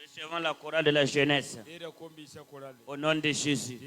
Recevons la chorale de la jeunesse. Au nom de Jésus.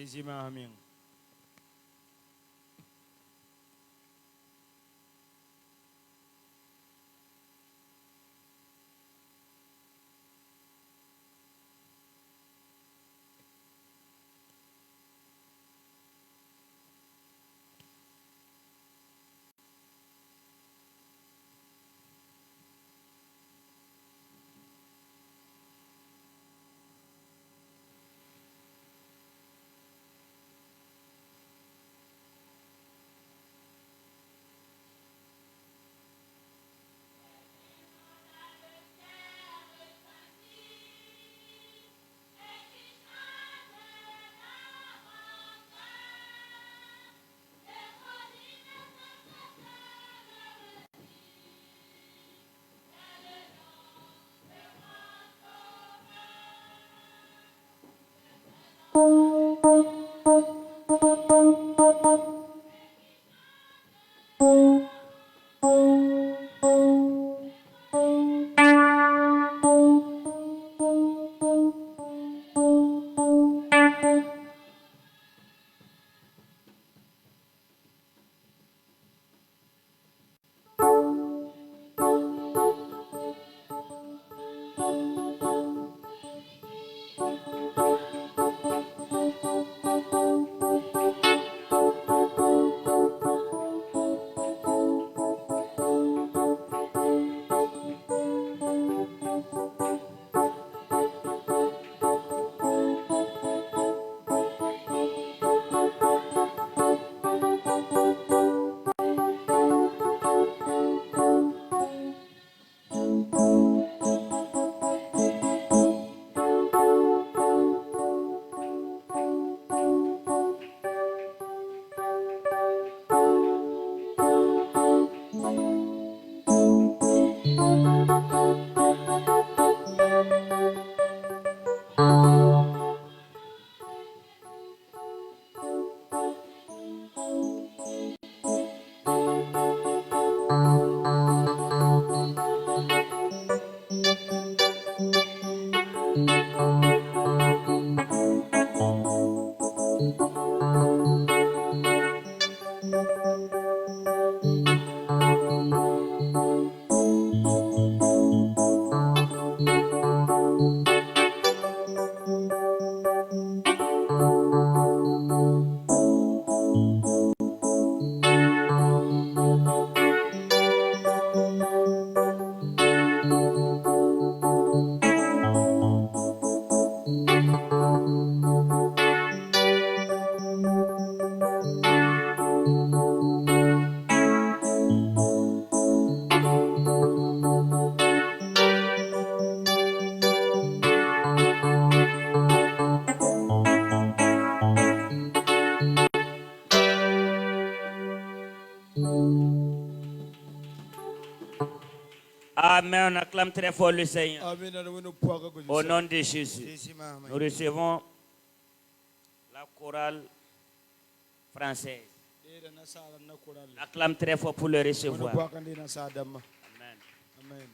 Amen. On acclame très fort le Seigneur. Au nom de Jésus. Nous recevons la chorale française. Acclame très fort pour le recevoir. Amen. Amen.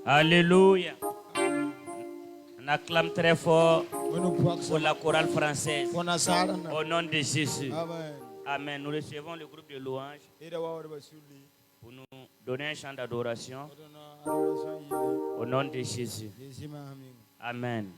Alléluia. On acclame très fort pour la chorale française. Au nom de Jésus. Amen. Nous recevons le groupe de louanges pour nous donner un chant d'adoration. Au nom de Jésus. Amen.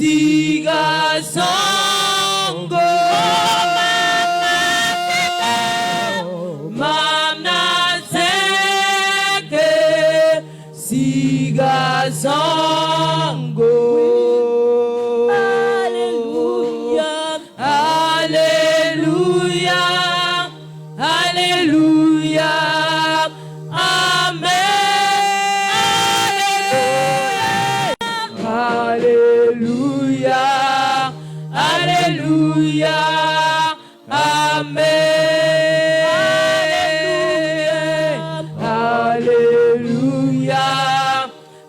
Siga songo Mamna seke Siga songo Alléluia Alléluia Alléluia Alléluia, Amen. Alléluia,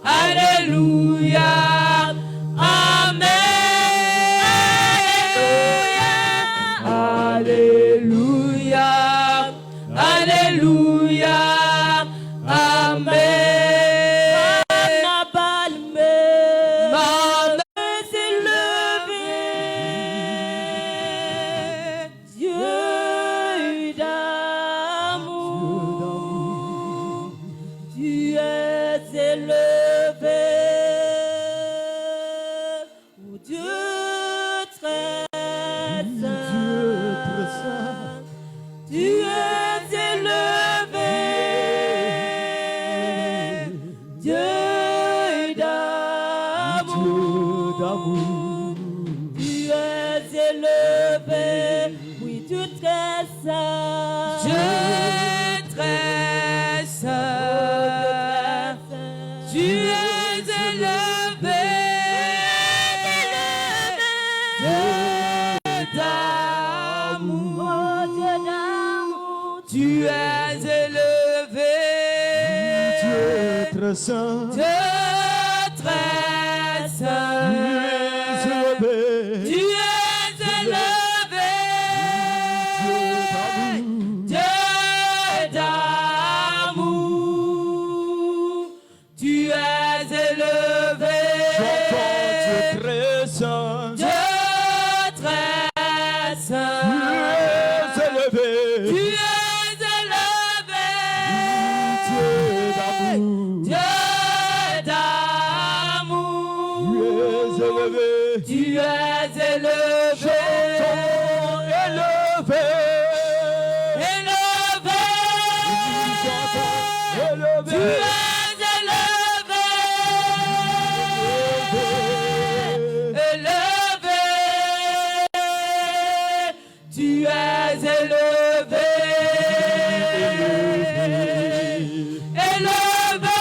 Alléluia, Amen. Alléluia, Alléluia, Amen. Saint, Dieu très saint, tu es élevé, Dieu d'amour, tu es élevé, Dieu très saint, Dieu très saint, tu es élevé, tu es élevé, Dieu d'amour. Tu es élevé, élevé, élevé, élevé, tu es élevé, élevé,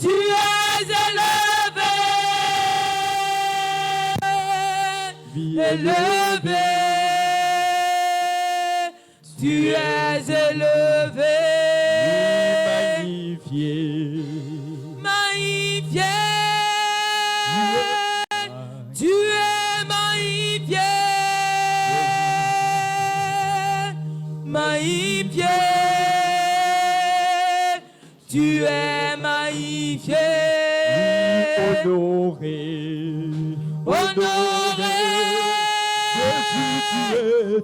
tu es élevé, élevé, tu es élevé, tu es élevé, magnifié, magnifié, tu es magnifié, magnifié, tu es magnifié, honoré, honoré.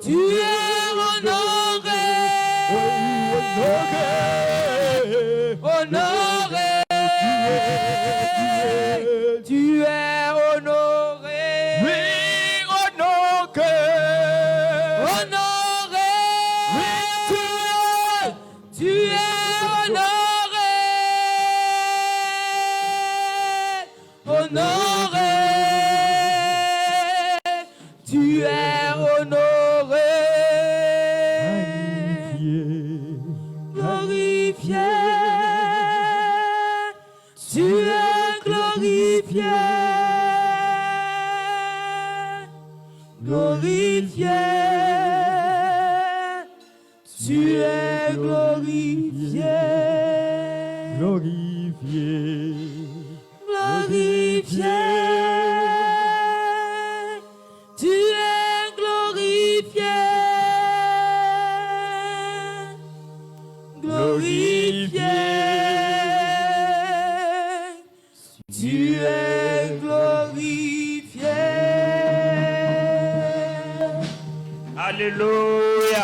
Tu es honoré, honoré, tu es honoré, oui, honoré, honoré, tu es honoré, honoré, tu es honoré. Glorifié, tu es glorifié, glorifié, tu es glorifié, glorifié, glorifié, tu es glorifié, glorifié, tu es glorifié. Alléluia.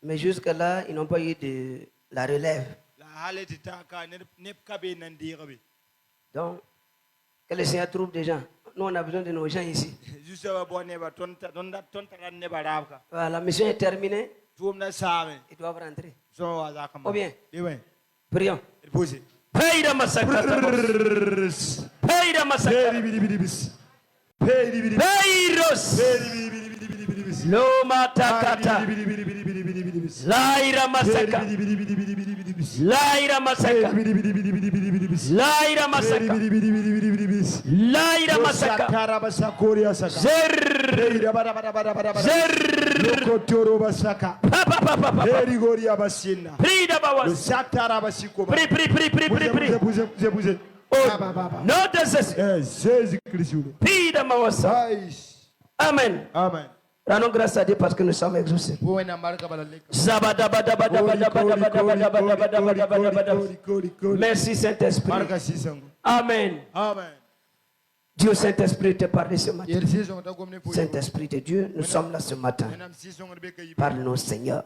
Mais jusque-là, ils n'ont pas eu de la relève. Donc, que le Seigneur trouve des gens. Nous, on a besoin de nos gens ici. Voilà, la mission est terminée. Ils doivent rentrer. Ou bien, prions. Peira massacre. Peira massacre. Peiros. Loma takata. Laira massacre. Laira massacre. Laira massacre. Laira massacre. Zer. Zer. Prie, prie, prie, prie, prie, prie. Non de Jésus. Amen. Amen. Rendons grâce à Dieu parce que nous sommes exaucés. Merci Saint-Esprit. Amen. Amen. Dieu Saint-Esprit te parle ce matin. Saint-Esprit de Dieu, nous sommes là ce matin. Parle-nous Seigneur.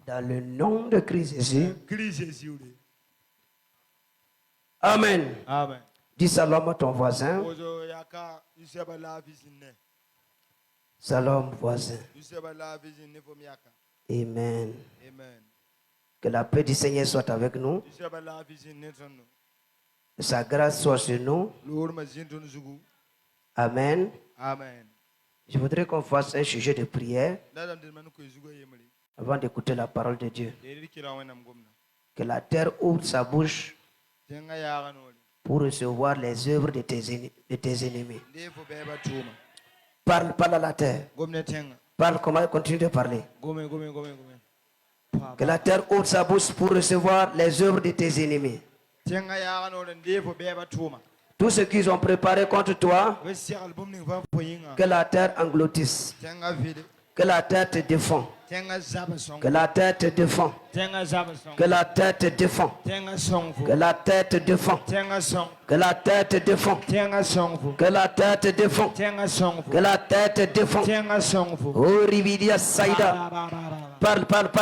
Dans le nom de Christ Jésus. Amen. Amen. Dis salam à ton voisin. Salam voisin. Amen. Que la paix du Seigneur soit avec nous. Que sa grâce soit sur nous. Amen. Amen. Je voudrais qu'on fasse un sujet de prière avant d'écouter la parole de Dieu. Que la terre ouvre sa bouche pour recevoir les œuvres de tes ennemis. Parle à la terre. Parle, comment continue de parler. Que la terre ouvre sa bouche pour recevoir les œuvres de tes ennemis. Tout ce qu'ils ont préparé contre toi, que la terre engloutisse. Que la terre te défend. Que la terre te défend. Que la terre te défend. Que la terre te défend. Que la terre te défend. Que la terre te défend. Que la terre te défend. Oh Rividia Saïda. Parle. Parle au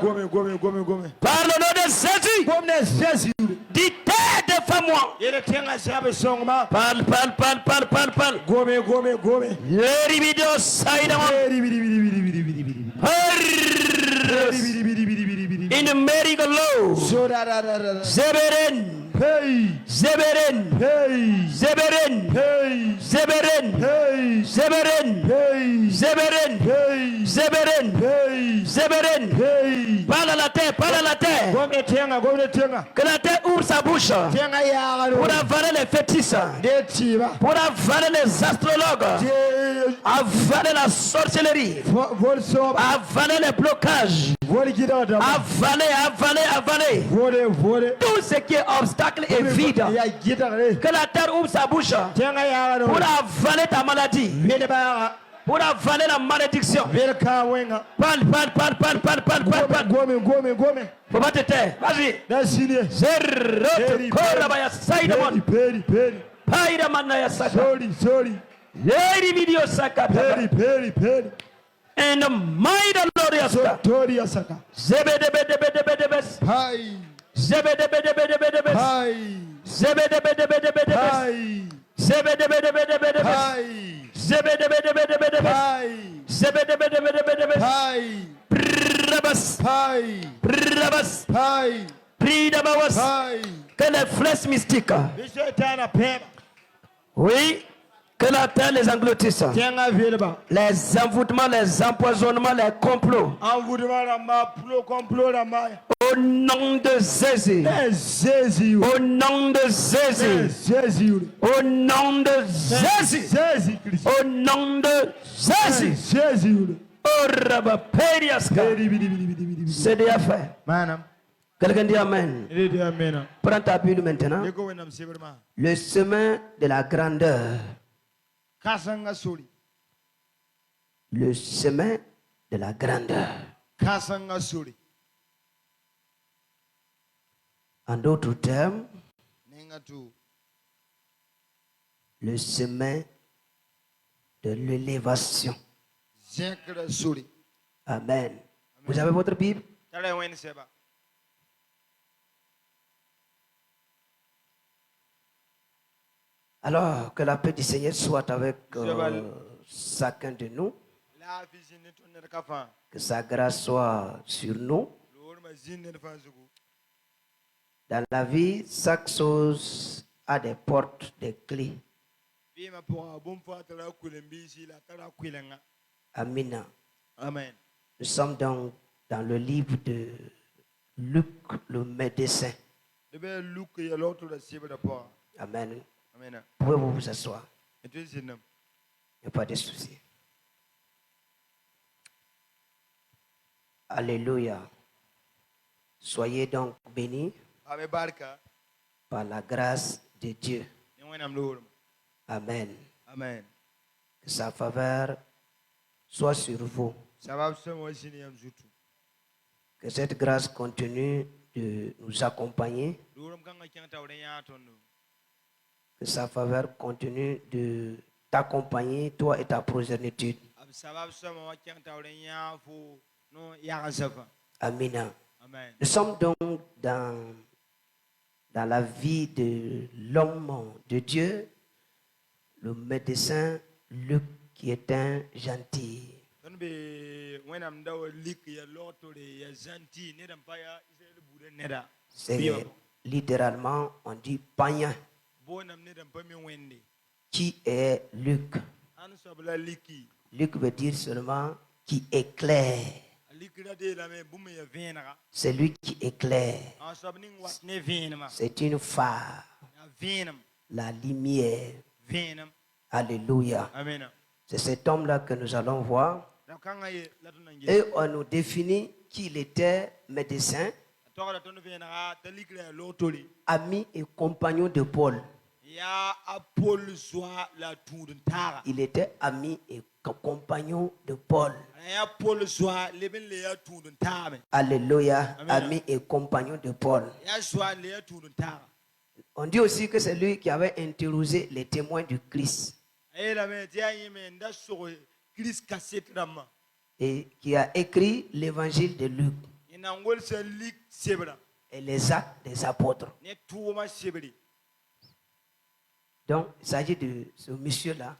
nom de Jésus. Dis terre défends-moi. Parle. Le Rividia Saïda. In the merry-go-round. Zeberen. Zeberen. Zeberen. Zeberen. Zeberen. Zeberen. Zeberen. Zeberen. Parle à la terre, parle à la terre. Que la terre ouvre sa bouche pour avaler les fétiches, pour avaler les astrologues, avaler la sorcellerie, avaler les blocages, avaler tout ce qui est obstacle et vide. Que la terre ouvre sa bouche pour avaler ta maladie, pour avaler la malédiction. Parle. Faut pas te taire. Vas-y. And the might of Lord Yasaka. Zebedebedebedebedebes. Zebedebedebedebedebes. Zebedebedebedebedebes. Zebedebedebedebedebes. Zebedebedebedebedebes. Zebedebedebedebedebes. Prabas. Pridabawas. Que les flèches mystiques. Oui. Que la terre les engloutisse. Les envoûtements, les empoisonnements, les complots. Au nom de Jésus. Au nom de Jésus. Au nom de Jésus. Au nom de Jésus. Oh Rabba Periaska. C'est déjà fait. Quelqu'un dit Amen. Prends ta Bible maintenant. Le chemin de la grandeur. Le chemin de la grandeur. En d'autres termes, le chemin de l'élévation. Amen. Vous avez votre Bible? Alors, que la paix du Seigneur soit avec chacun de nous. Que sa grâce soit sur nous. Dans la vie, chaque chose a des portes, des clés. Amen. Amen. Nous sommes donc dans le livre de Luc, le médecin. Amen. Pouvez-vous vous asseoir? Il n'y a pas de souci. Alléluia. Soyez donc bénis par la grâce de Dieu. Amen. Amen. Que sa faveur soit sur vous. Que cette grâce continue de nous accompagner. Que sa faveur continue de t'accompagner, toi et ta progéniture. Amen. Nous sommes donc dans la vie de l'homme de Dieu, le médecin Luc, qui est un gentil. C'est littéralement, on dit païen. Qui est Luc? Luc veut dire seulement qui éclaire. C'est lui qui éclaire. C'est une phare. La lumière. Alléluia. C'est cet homme-là que nous allons voir. Et on nous définit qu'il était médecin, ami et compagnon de Paul. Il était ami et compagnon de Paul. Alléluia. Ami et compagnon de Paul. On dit aussi que c'est lui qui avait interrogé les témoins du Christ. Et qui a écrit l'évangile de Luc. Et les actes des apôtres. Donc, il s'agit de ce monsieur-là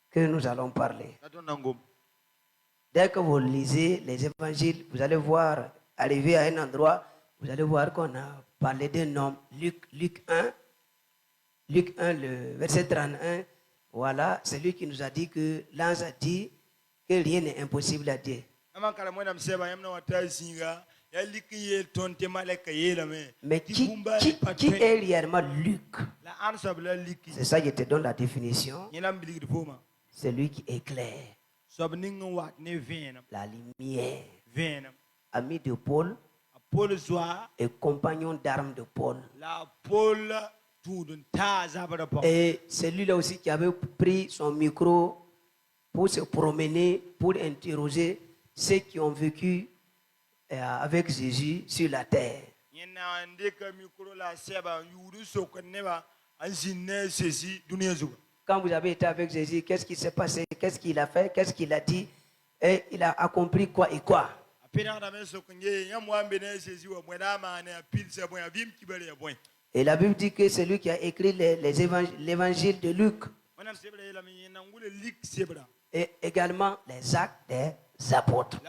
que nous allons parler. Dès que vous lisez les évangiles, vous allez voir, arriver à un endroit, vous allez voir qu'on a parlé d'un homme, Luc 1, le verset 31. Voilà, c'est lui qui nous a dit que l'ange a dit que rien n'est impossible à Dieu. Mais qui est réellement Luc? C'est ça, je te donne la définition. C'est lui qui éclaire. La lumière. Ami de Paul et compagnon d'armes de Paul. Et c'est lui-là aussi qui avait pris son micro pour se promener, pour interroger ceux qui ont vécu avec Jésus sur la terre. Quand vous avez été avec Jésus, qu'est-ce qui s'est passé? Qu'est-ce qu'il a fait? Qu'est-ce qu'il a dit? Et il a accompli quoi et quoi? Et la Bible dit que c'est lui qui a écrit l'évangile de Luc. Et également les actes des apôtres.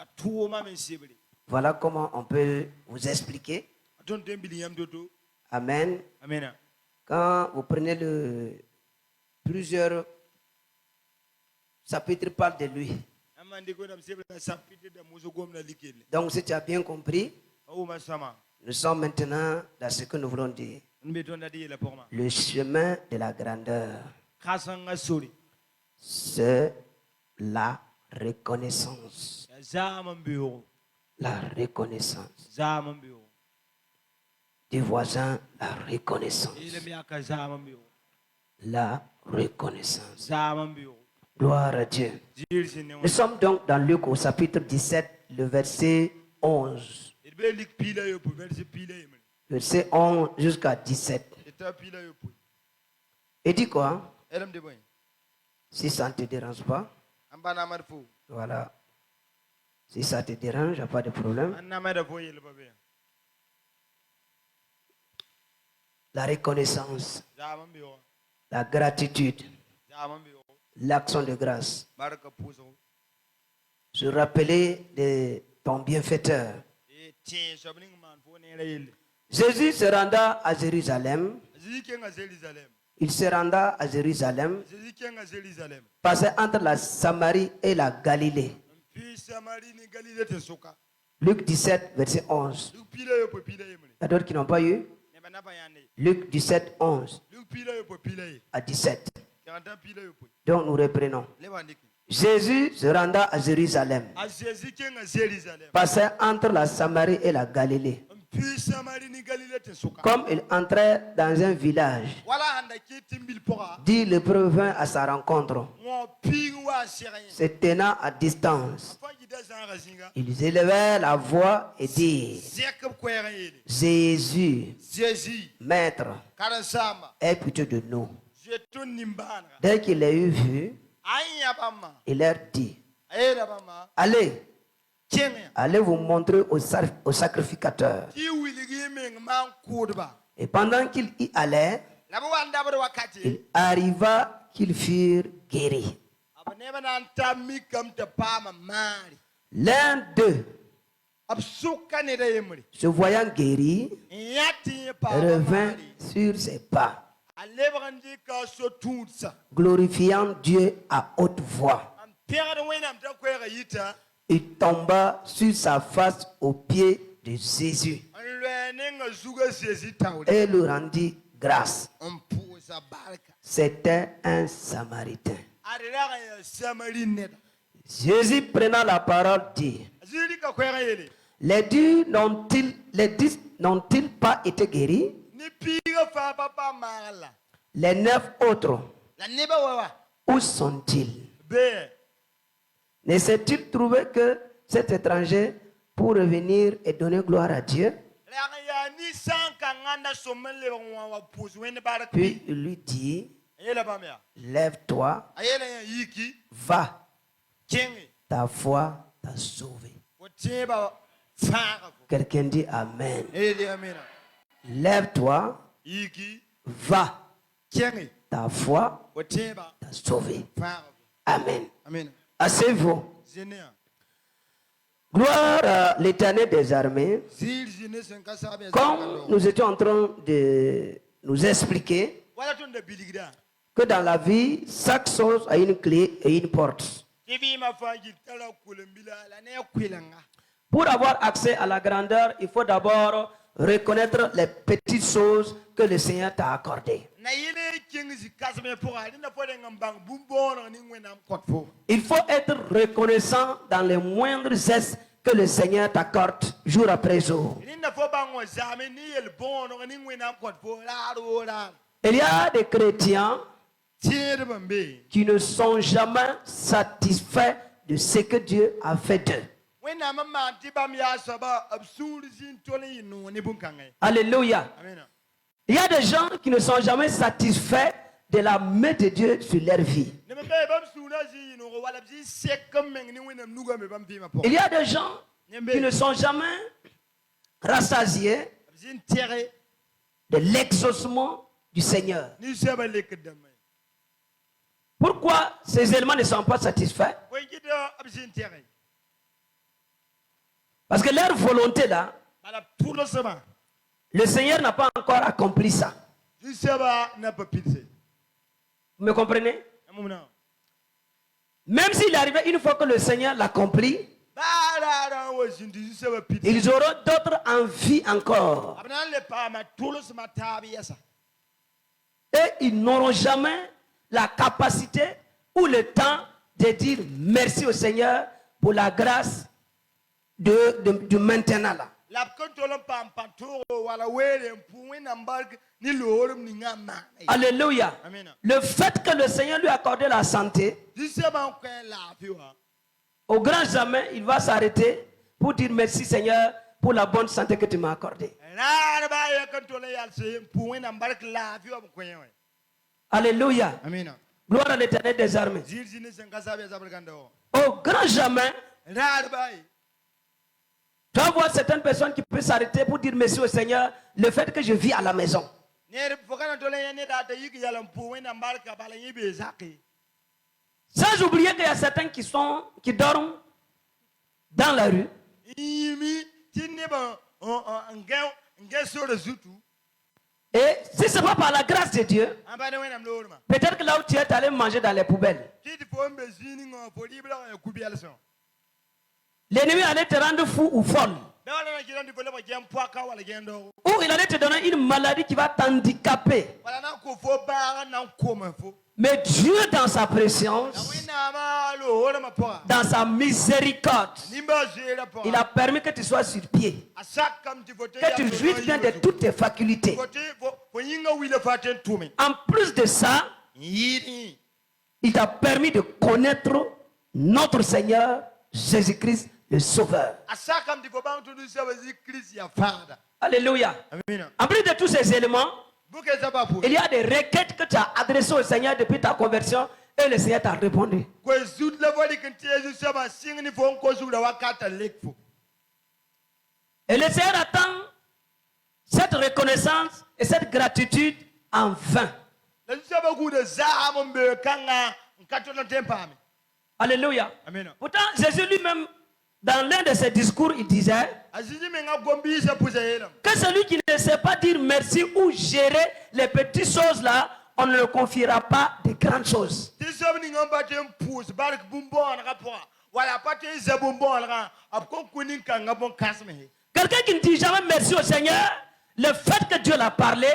Voilà comment on peut vous expliquer. Amen. Quand vous prenez plusieurs chapitres parlent de lui. Donc si tu as bien compris, nous sommes maintenant dans ce que nous voulons dire. Le chemin de la grandeur. C'est la reconnaissance. La reconnaissance. Des voisins, la reconnaissance. La reconnaissance. Gloire à Dieu. Nous sommes donc dans Luc au chapitre 17, le verset 11. verset 11 jusqu'à 17. Et dit quoi? Si ça ne te dérange pas. Voilà. Si ça te dérange, il n'y a pas de problème. La reconnaissance, la gratitude, l'action de grâce. Se rappeler de ton bienfaiteur. Jésus se renda à Jérusalem. Il se renda à Jérusalem, passait entre la Samarie et la Galilée. Luc 17, verset 11. Il y a d'autres qui n'ont pas eu. Luc 17, 11 à 17. Donc nous reprenons. Jésus se renda à Jérusalem, passait entre la Samarie et la Galilée. Comme il entrait dans un village, dit le prévint à sa rencontre, se tenant à distance, ils élevaient la voix et dirent, Jésus, Maître, aie pitié de nous. Dès qu'il les eut vus, il leur dit, allez vous montrer au sacrificateur. Et pendant qu'il y allait, il arriva qu'ils furent guéris. L'un d'eux, se voyant guéri, revint sur ses pas, glorifiant Dieu à haute voix. Il tomba sur sa face aux pieds de Jésus et lui rendit grâce. C'était un Samaritain. Jésus prenant la parole dit, les dix n'ont-ils pas été guéris? Les 9 autres, où sont-ils? Ne s'est-il trouvé que cet étranger pour revenir et donner gloire à Dieu? Puis il lui dit, lève-toi, va, ta foi t'a sauvé. Quelqu'un dit Amen. Lève-toi, va, ta foi t'a sauvé. Amen. Asseyez-vous. Gloire à l'Éternel des armées. Comme nous étions en train de nous expliquer que dans la vie, chaque chose a une clé et une porte. Pour avoir accès à la grandeur, il faut d'abord reconnaître les petites choses que le Seigneur t'a accordées. Il faut être reconnaissant dans les moindres gestes que le Seigneur t'accorde jour après jour. Il y a des chrétiens qui ne sont jamais satisfaits de ce que Dieu a fait d'eux. Alléluia. Il y a des gens qui ne sont jamais satisfaits de la main de Dieu sur leur vie. Il y a des gens qui ne sont jamais rassasiés de l'exaucement du Seigneur. Pourquoi ces éléments ne sont pas satisfaits? Parce que leur volonté là, le Seigneur n'a pas encore accompli ça. Vous me comprenez? Même s'il arrivait une fois que le Seigneur l'accomplit, ils auront d'autres envies encore. Et ils n'auront jamais la capacité ou le temps de dire merci au Seigneur pour la grâce du maintenant là. Alléluia. Le fait que le Seigneur lui a accordé la santé, au grand jamais, il va s'arrêter pour dire merci Seigneur pour la bonne santé que tu m'as accordée. Alléluia. Gloire à l'Éternel des armées. Au grand jamais, tu vas voir certaines personnes qui peuvent s'arrêter pour dire merci au Seigneur le fait que je vis à la maison. Sans oublier qu'il y a certains qui dorment dans la rue. Et si ce n'est pas par la grâce de Dieu, peut-être que là où tu es allé manger dans les poubelles. L'ennemi allait te rendre fou ou folle. Ou il allait te donner une maladie qui va t'handicaper. Mais Dieu, dans sa préscience, dans sa miséricorde, il a permis que tu sois sur pied, que tu jouisses bien de toutes tes facultés. En plus de ça, il t'a permis de connaître notre Seigneur Jésus-Christ, le Sauveur. Alléluia. En plus de tous ces éléments, il y a des requêtes que tu as adressées au Seigneur depuis ta conversion et le Seigneur t'a répondu. Et le Seigneur attend cette reconnaissance et cette gratitude en vain. Alléluia. Pourtant, Jésus lui-même, dans l'un de ses discours, il disait que celui qui ne sait pas dire merci ou gérer les petites choses là, on ne le confiera pas de grandes choses. Quelqu'un qui ne dit jamais merci au Seigneur, le fait que Dieu l'a parlé,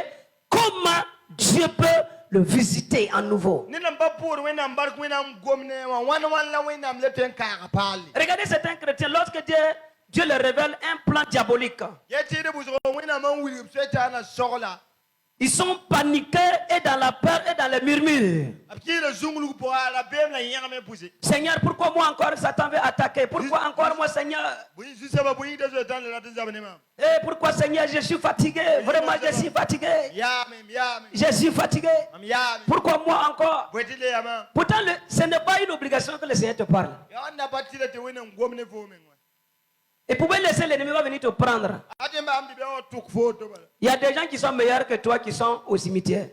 comment Dieu peut le visiter à nouveau? Regardez certains chrétiens, lorsque Dieu leur révèle un plan diabolique, ils sont paniqués et dans la peur et dans le murmure. Seigneur, pourquoi moi encore Satan veut attaquer? Pourquoi encore moi, Seigneur? Et pourquoi, Seigneur, je suis fatigué? Vraiment, je suis fatigué. Je suis fatigué. Pourquoi moi encore? Pourtant, ce n'est pas une obligation que le Seigneur te parle. Et pouvez laisser l'ennemi venir te prendre. Il y a des gens qui sont meilleurs que toi qui sont au cimetière.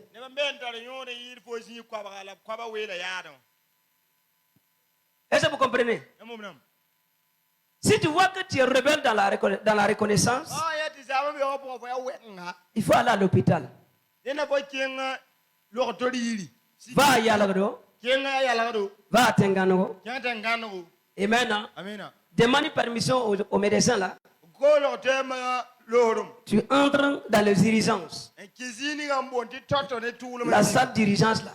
Est-ce que vous comprenez? Si tu vois que tu es rebelle dans la reconnaissance, il faut aller à l'hôpital. Va à Yalagdo. Va à Tengano. Et maintenant, demande permission aux médecins là. Tu entres dans les dirigences. La salle d'urgence là.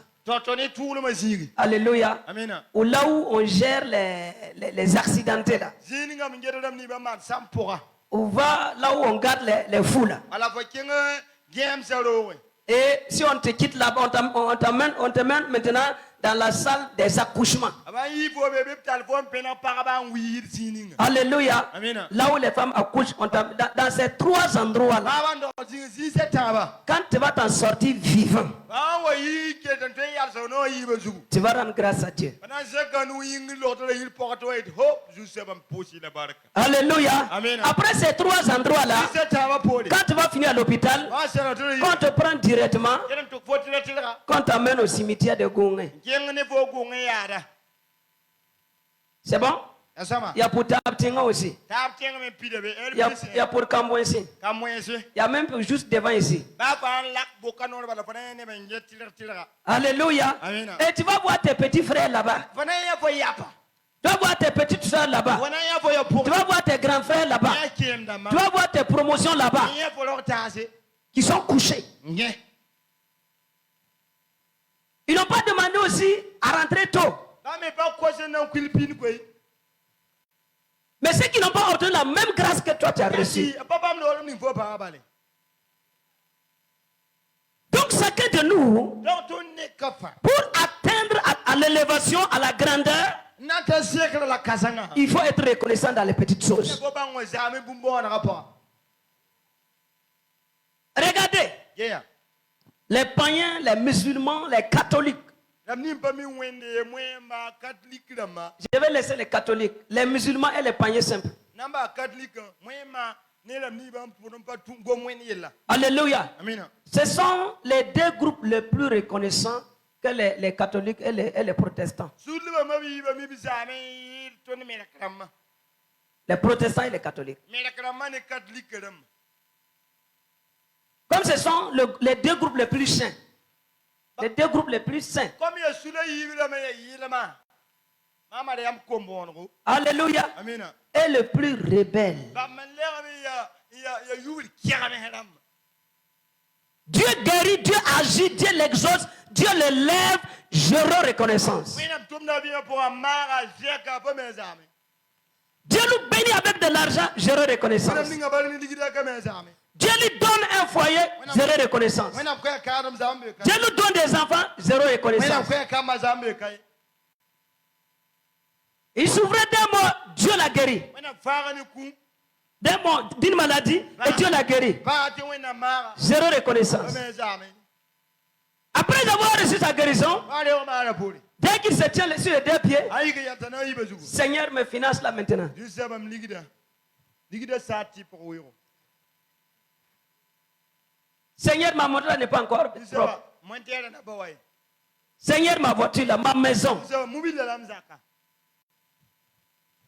Alléluia. Ou là où on gère les accidentés là. Ou va là où on garde les fous là. Et si on te quitte là-bas, on t'amène maintenant dans la salle des accouchements. Alléluia. Là où les femmes accouchent, dans ces trois endroits là. Quand tu vas t'en sortir vivant, tu vas rendre grâce à Dieu. Alléluia. Après ces trois endroits là, quand tu vas finir à l'hôpital, quand on te prend directement, quand on t'amène au cimetière de Gongé. C'est bon? Il y a pour Tabtinga aussi. Il y a pour Kambo ici. Il y a même juste devant ici. Alléluia. Et tu vas voir tes petits frères là-bas. Tu vas voir tes petites soeurs là-bas. Tu vas voir tes grands frères là-bas. Tu vas voir tes promotions là-bas. Qui sont couchés. Ils n'ont pas demandé aussi à rentrer tôt. Mais ceux qui n'ont pas obtenu la même grâce que toi tu as reçue. Donc chacun de nous, pour atteindre à l'élévation, à la grandeur, Il faut être reconnaissant dans les petites choses. Regardez. Les païens, les musulmans, les catholiques. Je vais laisser les catholiques, les musulmans et les païens simples. Alléluia. Ce sont les deux groupes les plus reconnaissants que les catholiques et les protestants. Les protestants et les catholiques. Comme ce sont les deux groupes les plus saints. Les deux groupes les plus saints. Alléluia. Et le plus rebelle. Dieu guérit, Dieu agit, Dieu l'exauce, Dieu le lève, je rends reconnaissance. Dieu nous bénit avec de l'argent, je rends reconnaissance. Dieu lui donne un foyer, zéro reconnaissance. Dieu nous donne des enfants, zéro reconnaissance. Il souffrait d'un mot, Dieu l'a guéri. D'un mot, d'une maladie, et Dieu l'a guéri. Zéro reconnaissance. Après avoir reçu sa guérison, dès qu'il se tient sur les deux pieds, Seigneur me finance là maintenant. Seigneur, ma moto n'est pas encore propre. Seigneur, ma voiture là, ma maison.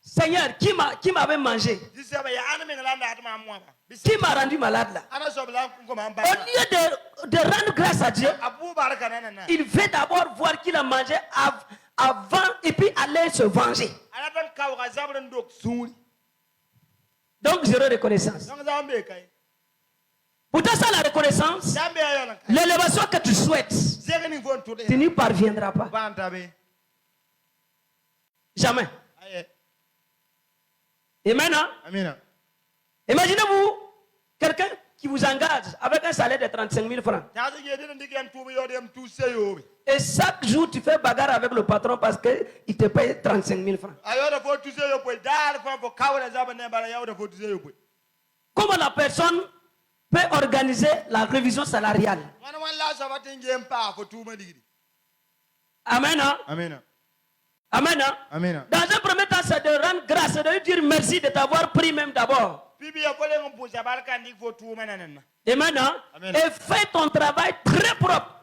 Seigneur, qui m'avait mangé? Qui m'a rendu malade là? Au lieu de rendre grâce à Dieu, il veut d'abord voir qu'il a mangé avant et puis aller se venger. Donc, zéro reconnaissance. Pourtant, ça, la reconnaissance, l'élévation que tu souhaites, tu n'y parviendras pas. Jamais. Et maintenant, imaginez-vous quelqu'un qui vous engage avec un salaire de 35 000 francs. Et chaque jour, tu fais bagarre avec le patron parce qu'il te paye 35 000 francs. Comment la personne peut organiser la révision salariale? Amen. Amen. Amen. Dans un premier temps, c'est de rendre grâce, de lui dire merci de t'avoir pris même d'abord. Et maintenant, et fais ton travail très propre.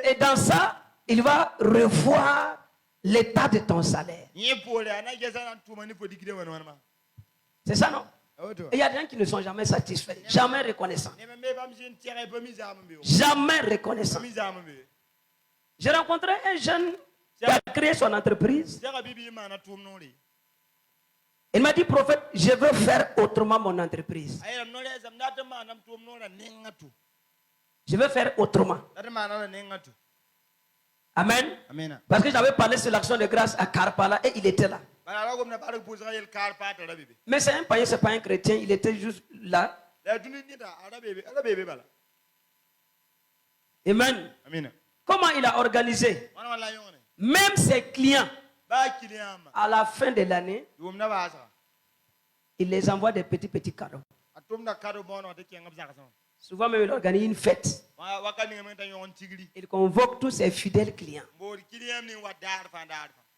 Et dans ça, il va revoir l'état de ton salaire. C'est ça, non? Et il y a des gens qui ne sont jamais satisfaits, jamais reconnaissants. Jamais reconnaissants. J'ai rencontré un jeune qui a créé son entreprise. Il m'a dit, prophète, je veux faire autrement mon entreprise. Je veux faire autrement. Amen. Parce que j'avais parlé sur l'action de grâce à Karpala et il était là. Mais c'est un païen, c'est pas un chrétien, il était juste là. Amen. Comment il a organisé? Même ses clients, à la fin de l'année, il les envoie des petits cadeaux. Souvent même, il organise une fête. Il convoque tous ses fidèles clients.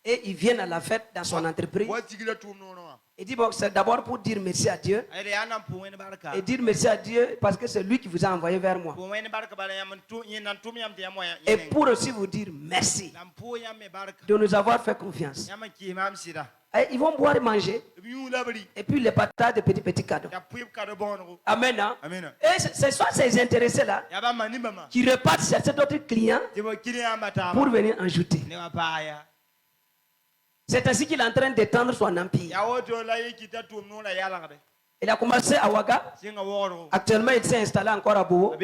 Et ils viennent à la fête dans son entreprise. Il dit, bon, c'est d'abord pour dire merci à Dieu. Et dire merci à Dieu parce que c'est lui qui vous a envoyé vers moi. Et pour aussi vous dire merci de nous avoir fait confiance. Et ils vont boire et manger. Et puis les patates de petits cadeaux. Amen. Et ce sont ces intéressés-là qui repartent chez cet autre client pour venir ajouter. C'est ainsi qu'il est en train d'étendre son empire. Il a commencé à Ouaga. Actuellement, il s'est installé encore à Bobo.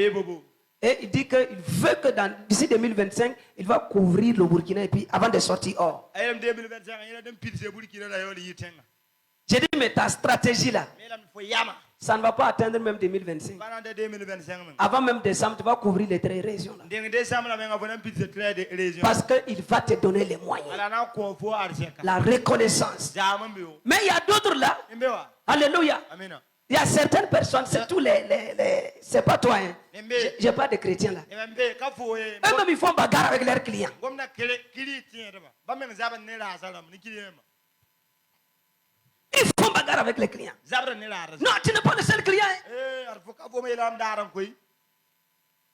Et il dit qu'il veut que d'ici 2025, il va couvrir le Burkina et puis avant de sortir hors. J'ai dit, mais ta stratégie là, ça ne va pas atteindre même 2025. Avant même décembre, tu vas couvrir les 13 régions là. Parce qu'il va te donner les moyens. La reconnaissance. Mais il y a d'autres là. Alléluia. Il y a certaines personnes, c'est tous c'est pas toi, hein. J'ai pas de chrétiens là. Eux-mêmes, ils font bagarre avec leurs clients. Ils font bagarre avec les clients. Non, tu n'es pas le seul client.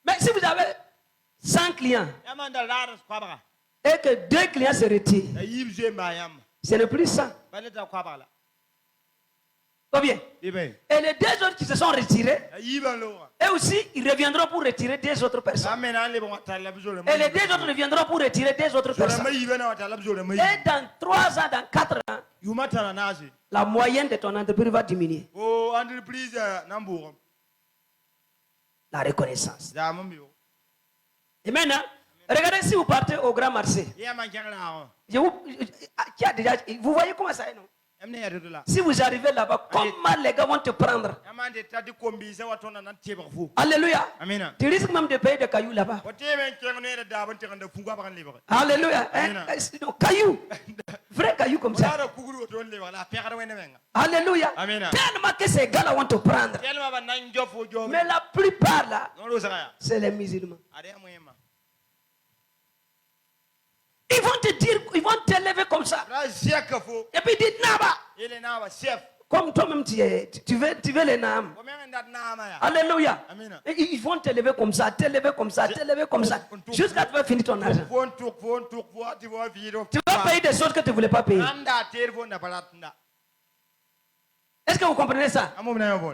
Mais si vous avez 100 clients et que 2 clients se retirent, ce n'est plus 100. Combien? Et les 2 autres qui se sont retirés, eux aussi, ils reviendront pour retirer 2 autres personnes. Et les 2 autres reviendront pour retirer 2 autres personnes. Et dans 3 ans, dans 4 ans, la moyenne de ton entreprise va diminuer. La reconnaissance. Et maintenant, regardez si vous partez au Grand Marché. Vous voyez comment ça est, non? Si vous arrivez là-bas, comment les gars vont te prendre? Alléluia. Tu risques même de payer des cailloux là-bas. Alléluia. Cailloux. Vrai cailloux comme ça. Alléluia. Tellement que ces gars-là vont te prendre. Mais la plupart là, c'est les musulmans. Ils vont te dire, ils vont t'élever comme ça. Et puis ils disent Naba. Comme toi-même tu veux les Nam. Alléluia. Et ils vont t'élever comme ça, jusqu'à tu vas finir ton argent. Tu vas payer des choses que tu ne voulais pas payer. Est-ce que vous comprenez ça?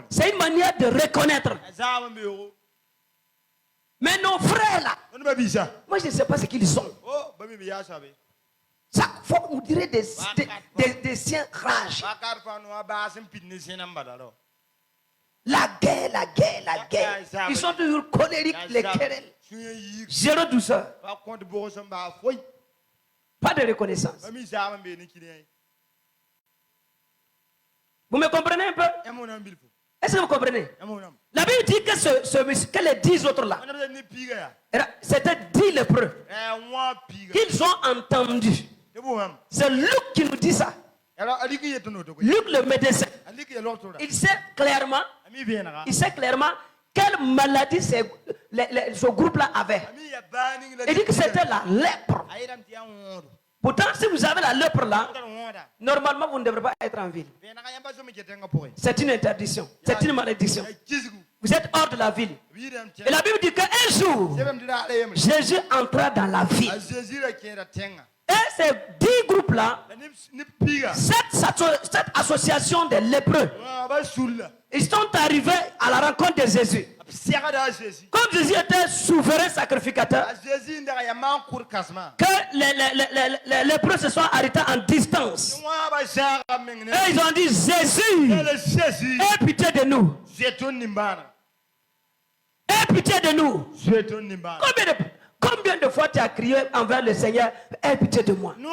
C'est une manière de reconnaître. Mais nos frères là, moi je ne sais pas ce qu'ils sont. Chaque fois on dirait des siens rages. La guerre. Ils sont toujours colériques, les querelles. Zéro douceur. Pas de reconnaissance. Vous me comprenez un peu? Est-ce que vous comprenez? La Bible dit que les 10 autres là, c'était 10 lépreux qu'ils ont entendu. C'est Luc qui nous dit ça. Luc le médecin. Il sait clairement quelle maladie ce groupe-là avait. Il dit que c'était la lèpre. Pourtant, si vous avez la lèpre là, normalement vous ne devrez pas être en ville. C'est une interdiction, c'est une malédiction. Vous êtes hors de la ville. Et la Bible dit qu'un jour, Jésus entra dans la ville. Et ces 10 groupes-là, cette association des lépreux, ils sont arrivés à la rencontre de Jésus. Comme Jésus était souverain sacrificateur, que les lépreux se sont arrêtés en distance. Et ils ont dit, Jésus, aie pitié de nous. Aie pitié de nous. Combien de fois tu as crié envers le Seigneur, aie pitié de moi? Et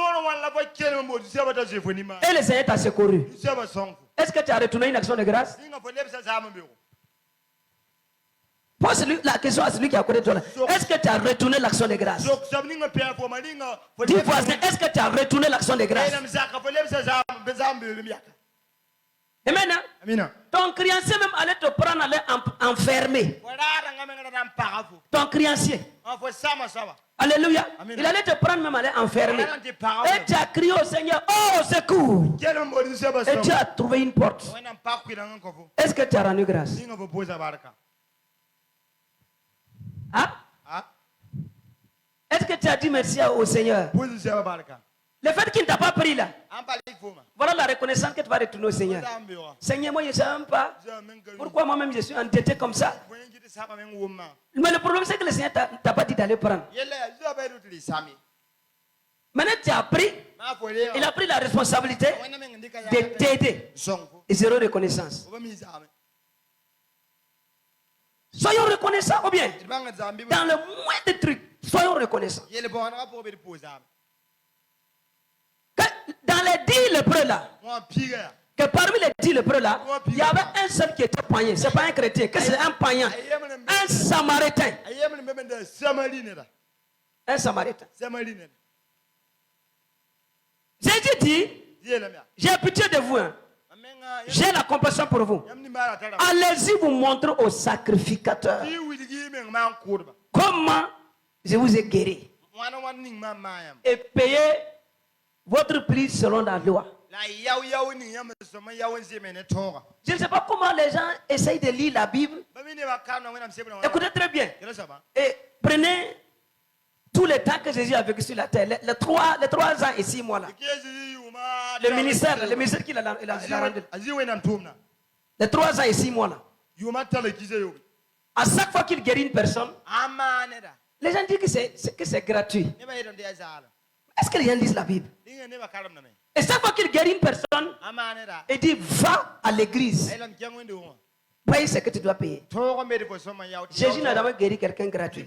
le Seigneur t'a secouru. Est-ce que tu as retourné une action de grâce? Pose la question à celui qui a côté de toi. Est-ce que tu as retourné l'action de grâce? Dis voisin, est-ce que tu as retourné l'action de grâce? Et maintenant, ton créancier même allait te prendre, allait enfermer. Ton créancier. Alléluia. Il allait te prendre même, allait enfermer. Et tu as crié au Seigneur, oh secours. Et tu as trouvé une porte. Est-ce que tu as rendu grâce? Hein? Est-ce que tu as dit merci au Seigneur? Le fait qu'il ne t'a pas pris là, voilà la reconnaissance que tu vas retourner au Seigneur. Seigneur, moi je ne sais même pas pourquoi moi-même je suis endetté comme ça. Mais le problème c'est que le Seigneur ne t'a pas dit d'aller prendre. Maintenant tu as pris, il a pris la responsabilité de t'aider. Et zéro reconnaissance. Soyons reconnaissants ou bien dans le moindre truc, soyons reconnaissants. Dans les 10 lépreux là, que parmi les 10 lépreux là, il y avait un seul qui était païen. Ce n'est pas un chrétien, que c'est un païen. Un samaritain. Un samaritain. Jésus dit, j'ai pitié de vous. Hein. J'ai la compassion pour vous. Allez-y vous montrer au sacrificateur comment je vous ai guéri. Et payez votre prix selon la loi. Je ne sais pas comment les gens essayent de lire la Bible. Écoutez très bien. Et prenez tout le temps que Jésus a vécu sur la terre. Les 3 ans et 6 mois là. Le ministère qu'il a rendu. Les 3 ans et 6 mois là. À chaque fois qu'il guérit une personne, les gens disent que c'est gratuit. Est-ce que les gens lisent la Bible? Et chaque fois qu'il guérit une personne, il dit va à l'église. Paye ce que tu dois payer. Jésus n'a jamais guéri quelqu'un gratuit.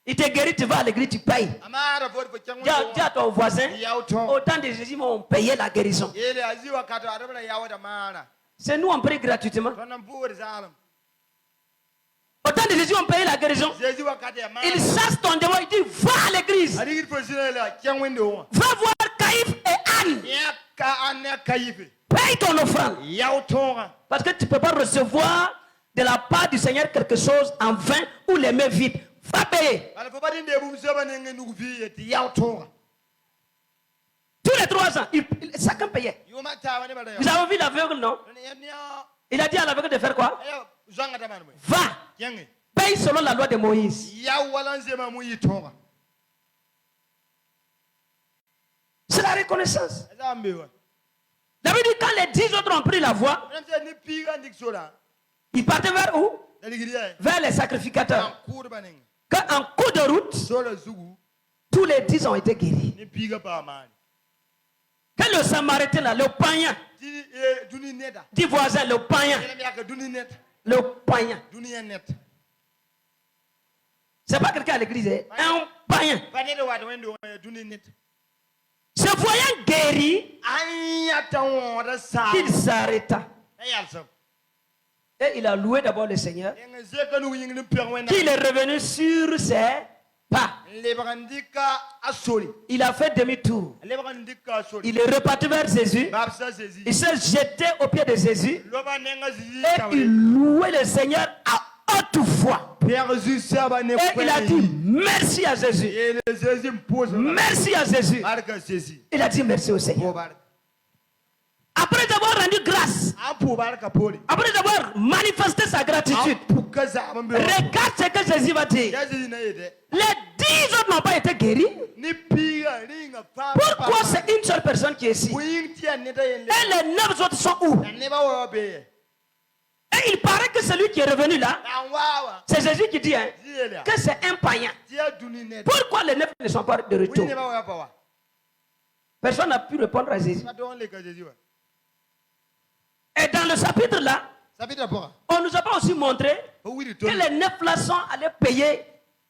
Il te guérit, tu vas à l'église, tu payes. Dis à ton voisin, autant de Jésus m'ont payé la guérison. C'est nous, on paye gratuitement. Autant de Jésus ont payé la guérison. Il chasse ton démon, il dit va à l'église. Va voir Caïphe et Anne. Paye ton offrande. Parce que tu ne peux pas recevoir de la part du Seigneur quelque chose en vain ou les mains vides. Va payer. Tous les 3 ans, chacun payait. Vous avez vu l'aveugle, non? Il a dit à l'aveugle de faire quoi? Va. Paye selon la loi de Moïse. C'est la reconnaissance. David dit quand les 10 autres ont pris la voie, ils partaient vers où? Vers les sacrificateurs. Quand en cours de route, tous les 10 ont été guéris. Quand le Samaritain là, le païen, dit voisin, le païen, c'est pas quelqu'un à l'église, un païen. Se voyant guéri, il s'arrêta. Et il a loué d'abord le Seigneur, qu'il est revenu sur ses pas. Il a fait demi-tour. Il est reparti vers Jésus. Il s'est jeté aux pieds de Jésus. Et il louait le Seigneur à haute voix. Et il a dit merci à Jésus. Merci à Jésus. Il a dit merci au Seigneur. Après avoir rendu grâce, après avoir manifesté sa gratitude, regarde ce que Jésus va dire. Les 10 autres n'ont pas été guéris. Pourquoi c'est une seule personne qui est ici? Et les 9 autres sont où? Et il paraît que celui qui est revenu là, c'est Jésus qui dit que c'est un païen. Pourquoi les 9 ne sont pas de retour? Personne n'a pu répondre à Jésus. Et dans le chapitre là, on ne nous a pas aussi montré que les 9 là sont allés payer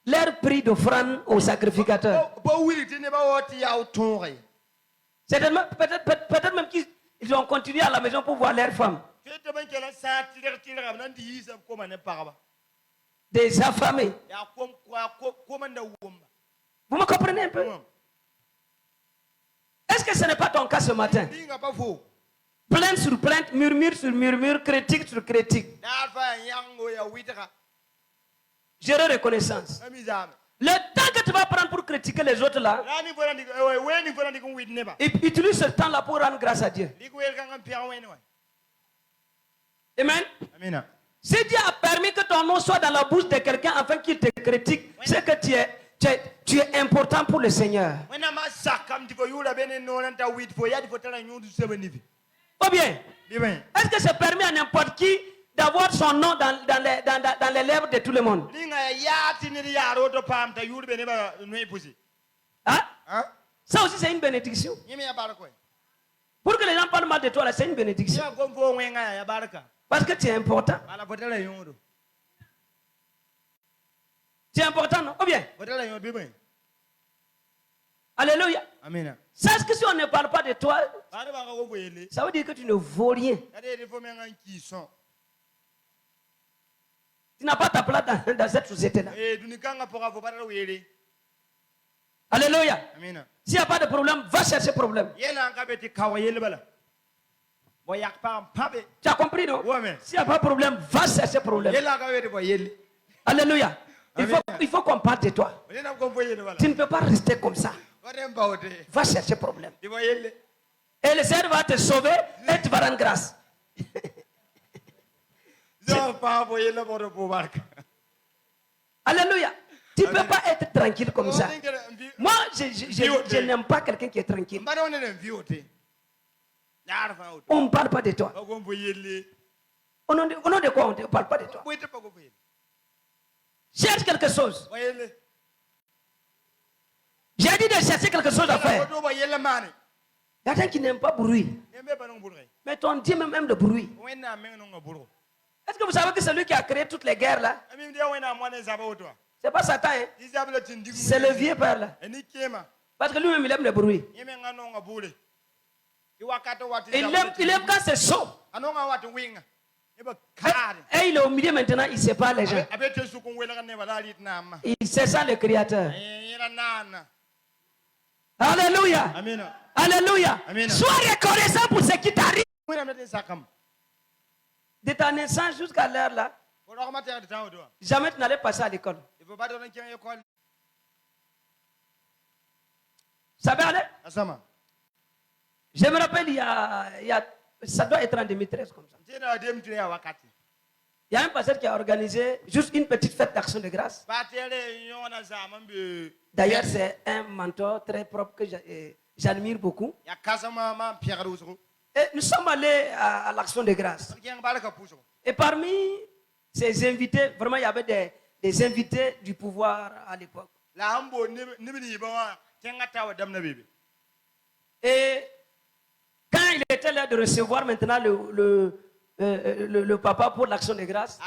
leur prix d'offrande au sacrificateur. Peut-être même qu'ils ont continué à la maison pour voir leurs femmes. Des affamés. Vous me comprenez un peu? Est-ce que ce n'est pas ton cas ce matin? Plainte sur plainte, murmure sur murmure, critique sur critique. Gérer reconnaissance. Le temps que tu vas prendre pour critiquer les autres là, utilise ce temps là pour rendre grâce à Dieu. Amen. Si Dieu a permis que ton nom soit dans la bouche de quelqu'un afin qu'il te critique, c'est que tu es important pour le Seigneur. Ou bien, est-ce que c'est permis à n'importe qui d'avoir son nom dans les lèvres de tout le monde? Hein? Ça aussi c'est une bénédiction. Pour que les gens parlent mal de toi, c'est une bénédiction. Parce que tu es important. Tu es important, non? Ou bien? Alléluia. Amen. Ça, ce que si on ne parle pas de toi, ça veut dire que tu ne vaux rien. Tu n'as pas ta place dans cette société-là. Alléluia. S'il n'y a pas de problème, va chercher problème. Tu as compris, non? S'il n'y a pas de problème, va chercher problème. Alléluia. Il faut qu'on parle de toi. Tu ne peux pas rester comme ça. Va chercher problème. Et le Seigneur va te sauver et tu vas rendre grâce. Alléluia. Tu ne peux pas être tranquille comme ça. Moi, je n'aime pas quelqu'un qui est tranquille. On ne parle pas de toi. Au nom de quoi on ne parle pas de toi? Cherche quelque chose. J'ai dit de chercher quelque chose à faire. Il y a des gens qui n'aiment pas bruit. Mais ton Dieu même aime le bruit. Est-ce que vous savez que c'est lui qui a créé toutes les guerres là? C'est pas Satan, hein? C'est le vieux père là. Parce que lui-même il aime le bruit. Il aime quand c'est chaud. Et il est au milieu maintenant, il sépare les gens. C'est ça le Créateur. Alléluia. Alléluia. Sois reconnaissant pour ce qui t'arrive. De ta naissance jusqu'à l'heure là, jamais tu n'allais passer à l'école. Ça va aller? Je me rappelle, ça doit être en 2013 comme ça. Il y a un pasteur qui a organisé juste une petite fête d'action de grâce. D'ailleurs, c'est un mentor très propre que j'admire beaucoup. Et nous sommes allés à l'action de grâce. Et parmi ces invités, vraiment, il y avait des invités du pouvoir à l'époque. Et quand il était là de recevoir maintenant le papa pour l'action de grâce,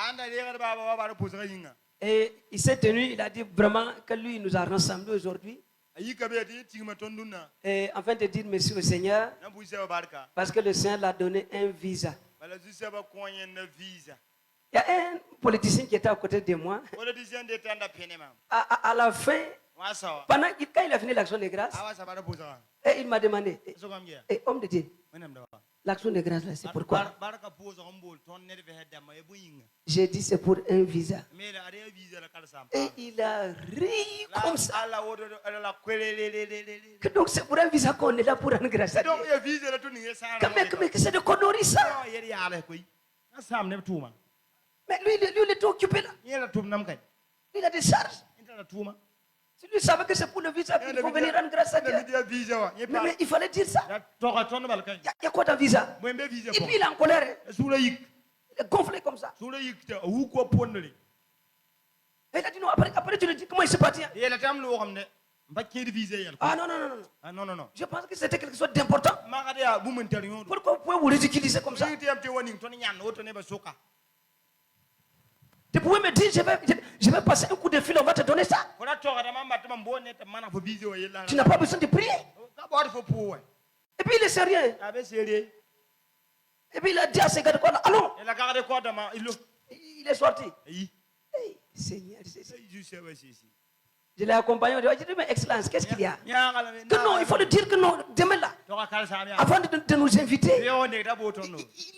et il s'est tenu, il a dit vraiment que lui, il nous a rassemblés aujourd'hui. Et afin de dire merci au Seigneur, parce que le Seigneur l'a donné un visa. Il y a un politicien qui était à côté de moi. À la fin, quand il a fini l'action de grâce, et il m'a demandé, homme de Dieu, l'action de grâce, c'est pourquoi? J'ai dit c'est pour un visa. Et il a ri comme ça. Donc c'est pour un visa qu'on est là pour rendre grâce à Dieu. Mais c'est de conneries ça. Mais lui, il est tout occupé là. Il a des charges. Si lui savait que c'est pour le visa qu'il faut venir rendre grâce à Dieu. Mais il fallait dire ça. Il y a quoi dans le visa? Et puis il est en colère. Il est gonflé comme ça. Et il a dit non, après tu le dis, comment il se partit? Ah non. Je pense que c'était quelque chose d'important. Pourquoi vous pouvez vous ridiculiser comme ça? Tu pouvais me dire, je vais passer un coup de fil, on va te donner ça. Tu n'as pas besoin de prier. Et puis il est sérieux. Et puis il a dit à ses gars de quoi là, allons. Il est sorti. Hey, Seigneur. Je l'ai accompagné. Je dit, mais Excellence, qu'est-ce qu'il y a? Que non, il faut le dire que non, demain là, avant de nous inviter,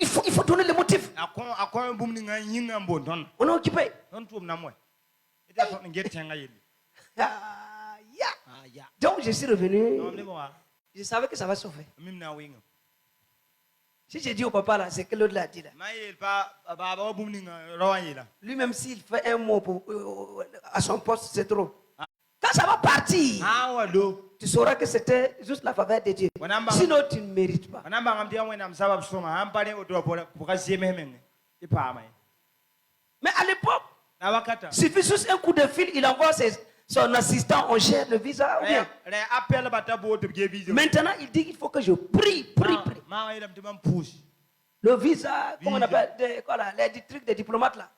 il faut donner le motif. On est occupé. Donc je suis revenu. Je savais que ça va sauver. Si j'ai dit au papa là, c'est que l'autre l'a dit là. Lui-même s'il fait un mot à son poste, c'est trop. Quand ça va partir, tu sauras que c'était juste la faveur de Dieu. Sinon, tu ne mérites pas. Mais à l'époque, suffit juste un coup de fil, il envoie son assistant, on gère le visa. Maintenant, il dit qu'il faut que je prie. Le visa, comment on appelle, les trucs des diplomates là.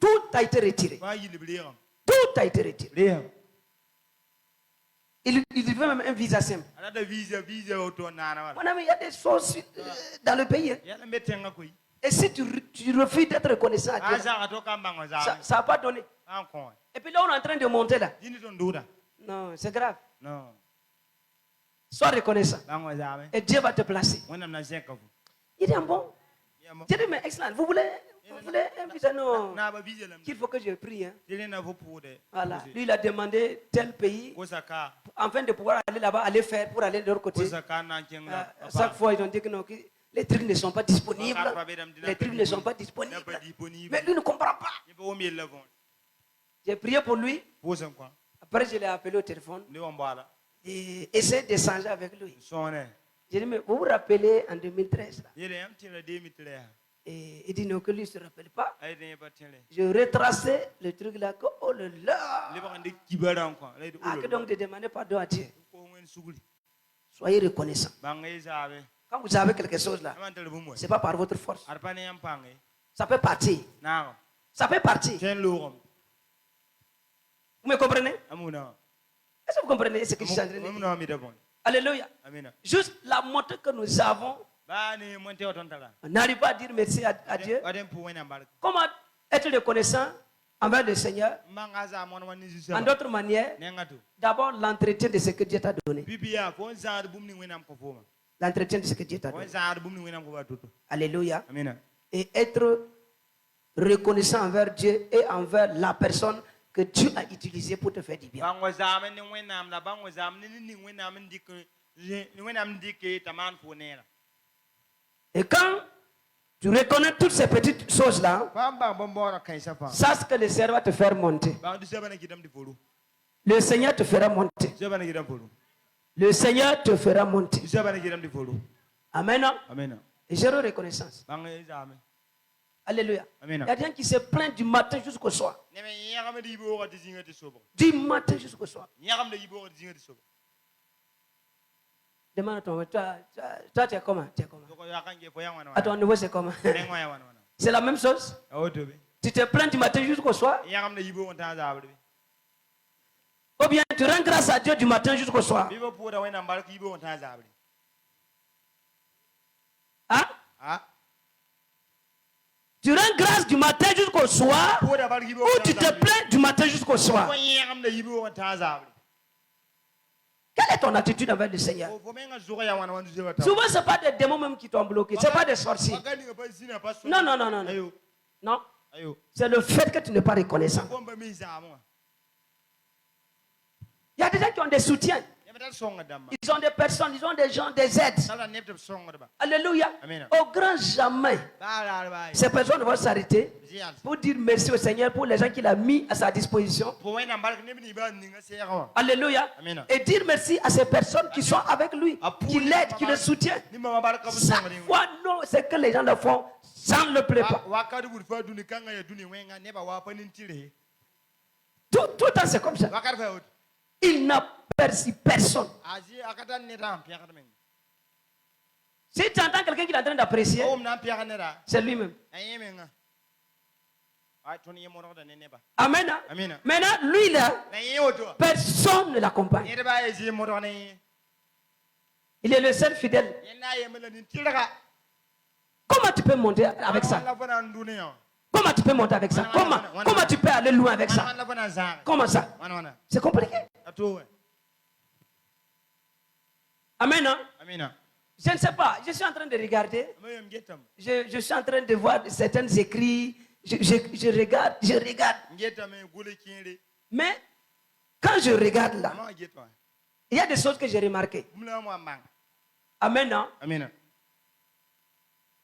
Tout a été retiré. Tout a été retiré. Il veut même un visa simple. Mon ami, il y a des choses dans le pays. Et si tu refuses d'être reconnaissant à Dieu, ça va pas donner. Et puis là, on est en train de monter là. Non, c'est grave. Non. Sois reconnaissant. Et Dieu va te placer. Il est bon. Dieu dit, mais excellent. Vous voulez un visa? Non. Qu'il faut que je prie. Hein? Voilà. Lui, il a demandé tel pays. Afin de pouvoir aller là-bas, aller faire pour aller de l'autre côté. Chaque fois, ils ont dit que non. Les trucs ne sont pas disponibles. Les trucs ne sont pas disponibles. Mais lui ne comprend pas. J'ai prié pour lui. Après, je l'ai appelé au téléphone. Et essayer d'échanger avec lui. J'ai dit, mais vous vous rappelez en 2013 là? Et il dit non, que lui ne se rappelle pas. Je retraçais le truc là. Que, oh là là. Que donc de demander pardon à Dieu. Soyez reconnaissant. Quand vous avez quelque chose là, ce n'est pas par votre force. Ça peut partir. Ça peut partir. Vous me comprenez? Est-ce que vous comprenez ce que je suis en train de dire? Alléluia. Juste la montée que nous avons, on n'arrive pas à dire merci à Dieu. Comment être reconnaissant envers le Seigneur? En d'autres manières, d'abord l'entretien de ce que Dieu t'a donné. L'entretien de ce que Dieu t'a donné. Alléluia. Et être reconnaissant envers Dieu et envers la personne que Dieu a utilisée pour te faire du bien. Et quand tu reconnais toutes ces petites choses-là, sache que le Seigneur va te faire monter. Le Seigneur te fera monter. Le Seigneur te fera monter. Amen. Et j'ai reconnaissance. Alléluia. Il y a des gens qui se plaignent du matin jusqu'au soir. Du matin jusqu'au soir. Demande à ton toi, tu es comment? À ton niveau, c'est comment? C'est la même chose. Tu te plains du matin jusqu'au soir. Ou bien tu rends grâce à Dieu du matin jusqu'au soir. Hein? Tu rends grâce du matin jusqu'au soir ou tu te plains du matin jusqu'au soir? Quelle est ton attitude envers le Seigneur? Souvent, ce n'est pas des démons même qui t'ont bloqué. Ce n'est pas des sorciers. Non, non, non, non. Non. Non. C'est le fait que tu n'es pas reconnaissant. Il y a des gens qui ont des soutiens. Ils ont des personnes, ils ont des gens, des aides. Alléluia. Au grand jamais, ces personnes vont s'arrêter pour dire merci au Seigneur pour les gens qu'il a mis à sa disposition. Alléluia. Et dire merci à ces personnes qui sont avec lui, qui l'aident, qui le soutiennent. Chaque fois, non, c'est que les gens le font sans le plaît pas. Tout le temps, c'est comme ça. Il n'aperçut personne. Si tu entends quelqu'un qui est en train d'apprécier, c'est lui-même. Amen. Maintenant, lui là, personne ne l'accompagne. Il est le seul fidèle. Comment tu peux monter avec ça? Comment tu peux monter avec ça? Comment tu peux aller loin avec ça? Comment ça? C'est compliqué. Amen. Je ne sais pas. Je suis en train de regarder. Je suis en train de voir certains écrits. Je regarde. Mais quand je regarde là, il y a des choses que j'ai remarquées. Amen.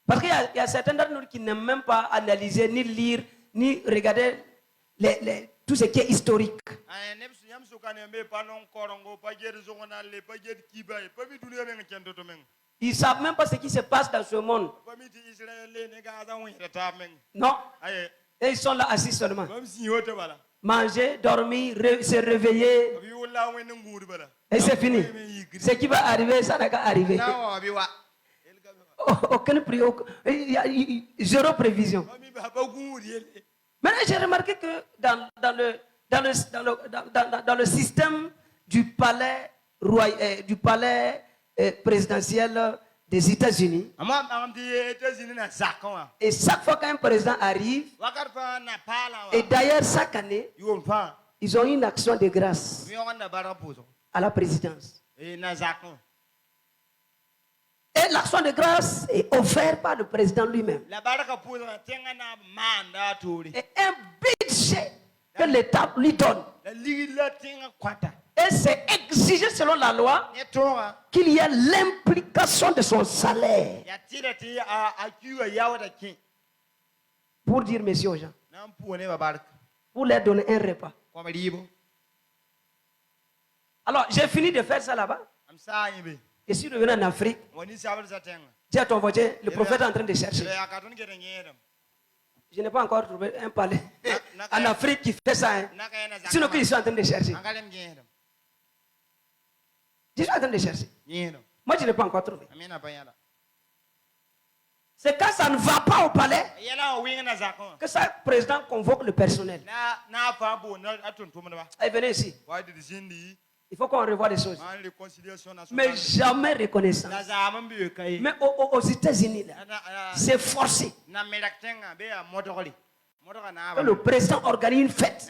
Parce qu'il y a certains d'entre nous qui n'aiment même pas analyser, ni lire, ni regarder tout ce qui est historique. Ils ne savent même pas ce qui se passe dans ce monde. Non. Et ils sont là assis seulement. Manger, dormir, se réveiller. Et c'est fini. Ce qui va arriver, ça n'a qu'à arriver. Aucune zéro prévision. Maintenant, j'ai remarqué que dans le système du palais, présidentiel des États-Unis. Et chaque fois qu'un président arrive, et d'ailleurs chaque année, ils ont une action de grâce à la présidence. Et l'action de grâce est offerte par le président lui-même. Et un budget que l'État lui donne. Et c'est exigé selon la loi qu'il y ait l'implication de son salaire. Pour dire merci aux gens. Pour leur donner un repas. Alors, j'ai fini de faire ça là-bas. Et si je reviens en Afrique, tiens ton voisin, le prophète est en train de chercher. Je n'ai pas encore trouvé un palais en Afrique qui fait ça. Hein. Sinon, qu'ils sont en train de chercher. Je suis en train de chercher. Moi, je n'ai pas encore trouvé. C'est quand ça ne va pas au palais que ça, le président convoque le personnel. Allez, venez ici. Il faut qu'on revoie les choses. Mais jamais reconnaissance. Mais aux États-Unis, c'est forcé. Que le président organise une fête.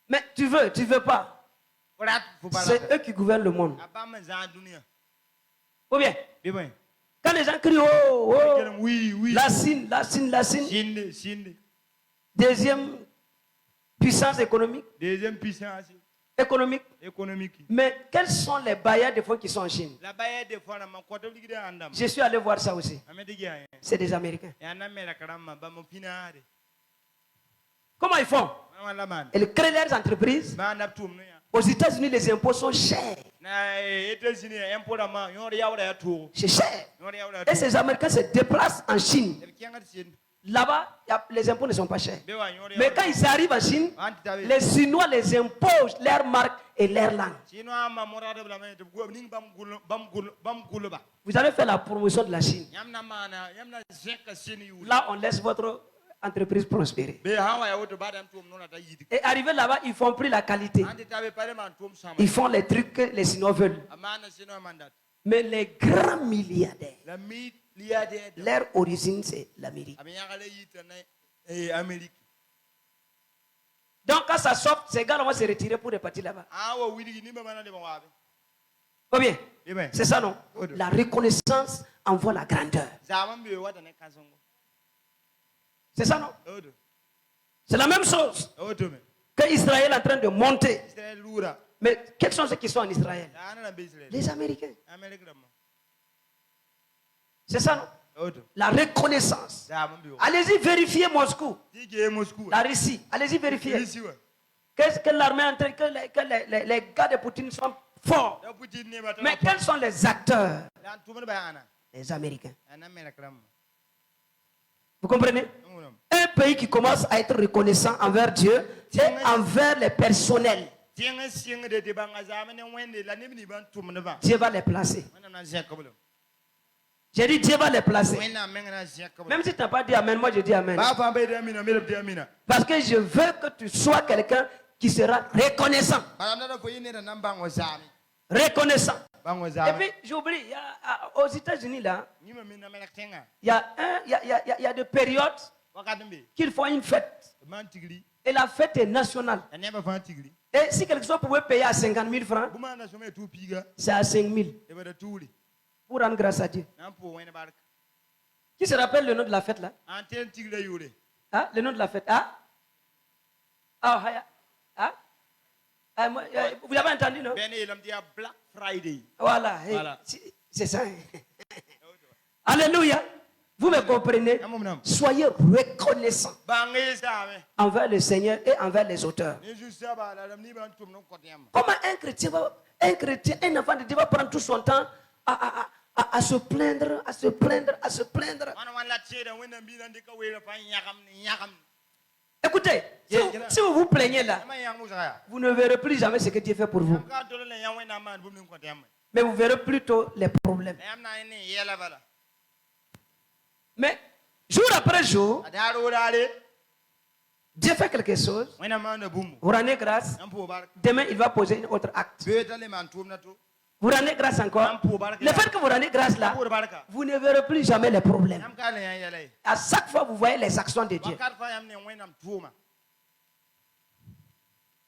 Mais tu veux pas. C'est eux qui gouvernent le monde. Ou bien, quand les gens crient, oh, la Chine. Deuxième puissance économique. Économique. Mais quels sont les bailleurs de fonds qui sont en Chine? Je suis allé voir ça aussi. C'est des Américains. Comment ils font? Ils créent leurs entreprises. Aux États-Unis, les impôts sont chers. C'est cher. Et ces Américains se déplacent en Chine. Là-bas, les impôts ne sont pas chers. Mais quand ils arrivent en Chine, les Chinois les imposent leurs marques et leur langue. Vous avez fait la promotion de la Chine. Là, on laisse votre entreprise prospérer. Et arrivé là-bas, ils font plus la qualité. Ils font les trucs que les Chinois veulent. Mais les grands milliardaires, leur origine, c'est l'Amérique. Donc, quand ça sort, ces gars vont se retirer pour repartir là-bas. Ou bien, c'est ça, non? La reconnaissance envoie la grandeur. C'est ça, non? C'est la même chose que Israël est en train de monter. Mais quels sont ceux qui sont en Israël? Les Américains. C'est ça, non? La reconnaissance. Allez-y vérifier Moscou. La Russie. Allez-y vérifier. Qu'est-ce que l'armée est en train, que les gars de Poutine sont forts. Mais quels sont les acteurs? Les Américains. Vous comprenez? Un pays qui commence à être reconnaissant envers Dieu et envers les personnels. Dieu va les placer. J'ai dit Dieu va les placer. Même si tu n'as pas dit Amen, moi je dis Amen. Parce que je veux que tu sois quelqu'un qui sera reconnaissant. Reconnaissant. Et puis j'oublie, aux États-Unis là, il y a des périodes qu'il faut une fête. Et la fête est nationale. Et si quelque chose pouvait payer à 50 000 francs, c'est à 5 000. Pour rendre grâce à Dieu. Qui se rappelle le nom de la fête là? Ah, le nom de la fête. Vous avez entendu, non? Black Friday. Voilà. C'est ça. Alléluia. Vous me comprenez? Soyez reconnaissants envers le Seigneur et envers les auteurs. Comment un chrétien, un enfant de Dieu va prendre tout son temps à se plaindre, à se plaindre. Écoutez, si vous vous plaignez là, vous ne verrez plus jamais ce que Dieu fait pour vous. Mais vous verrez plutôt les problèmes. Mais jour après jour, Dieu fait quelque chose. Vous rendez grâce. Demain, il va poser une autre acte. Vous rendez grâce encore. Le fait que vous rendez grâce là, vous ne verrez plus jamais les problèmes. À chaque fois, vous voyez les actions de Dieu.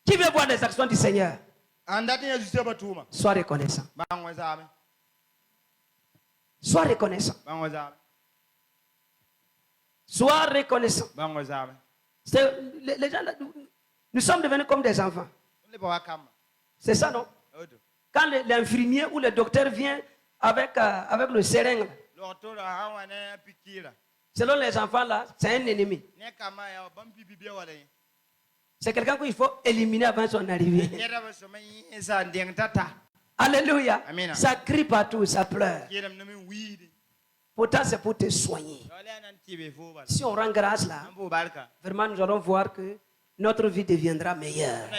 Qui veut voir les actions du Seigneur? Sois reconnaissant. Sois reconnaissant. Sois reconnaissant. Les gens, nous sommes devenus comme des enfants. C'est ça, non? Quand l'infirmier ou le docteur vient avec le seringue, selon les enfants là, c'est un ennemi. C'est quelqu'un qu'il faut éliminer avant son arrivée. Alléluia. Ça crie partout, ça pleure. Pourtant, c'est pour te soigner. Si on rend grâce là, vraiment, nous allons voir que notre vie deviendra meilleure.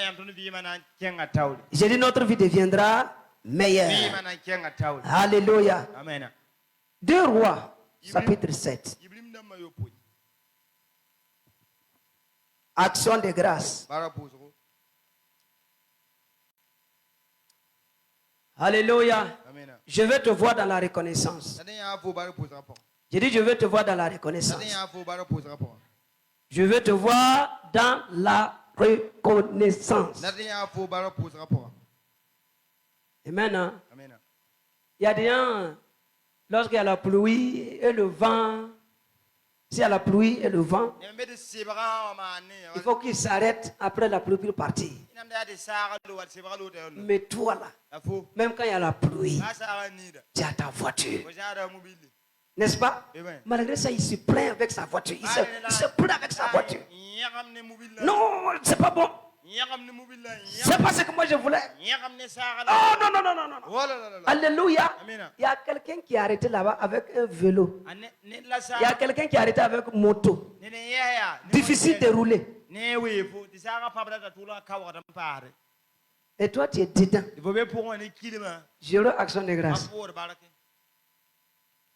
J'ai dit notre vie deviendra meilleure. Alléluia. 2 Rois, chapitre 7. Action de grâce. Alléluia. Je veux te voir dans la reconnaissance. J'ai dit je veux te voir dans la reconnaissance. Je veux te voir dans la reconnaissance. Amen. Il y a des gens, lorsqu'il y a la pluie et le vent, s'il y a la pluie et le vent, il faut qu'ils s'arrêtent après la pluie pour partir. Mais toi là, même quand il y a la pluie, tu as ta voiture. N'est-ce pas? Malgré ça, il se plaint avec sa voiture. Il se plaint avec sa voiture. Non, c'est pas bon. C'est pas ce que moi je voulais. Oh non, non, non, non, non. Alléluia. Il y a quelqu'un qui est arrêté là-bas avec un vélo. Il y a quelqu'un qui est arrêté avec une moto. Difficile de rouler. Et toi, tu es dedans. J'aurai action de grâce.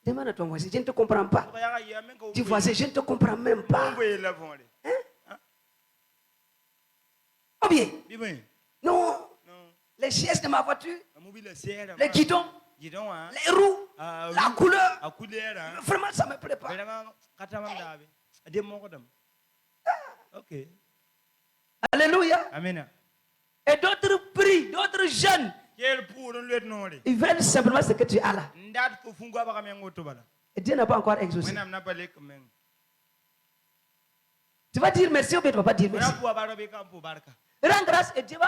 Demande à ton voisin, je ne te comprends pas. Tu vois, je ne te comprends même pas. Hein? Oh bien. Non. Les chaises de ma voiture, les guidons, les roues, la couleur. Vraiment, ça ne me plaît pas. Alléluia. Amen. Et d'autres prient, d'autres jeunes. Ils veulent simplement ce que tu as là. Et Dieu n'a pas encore exaucé. Tu vas dire merci ou bien tu ne vas pas dire merci. Rends grâce et Dieu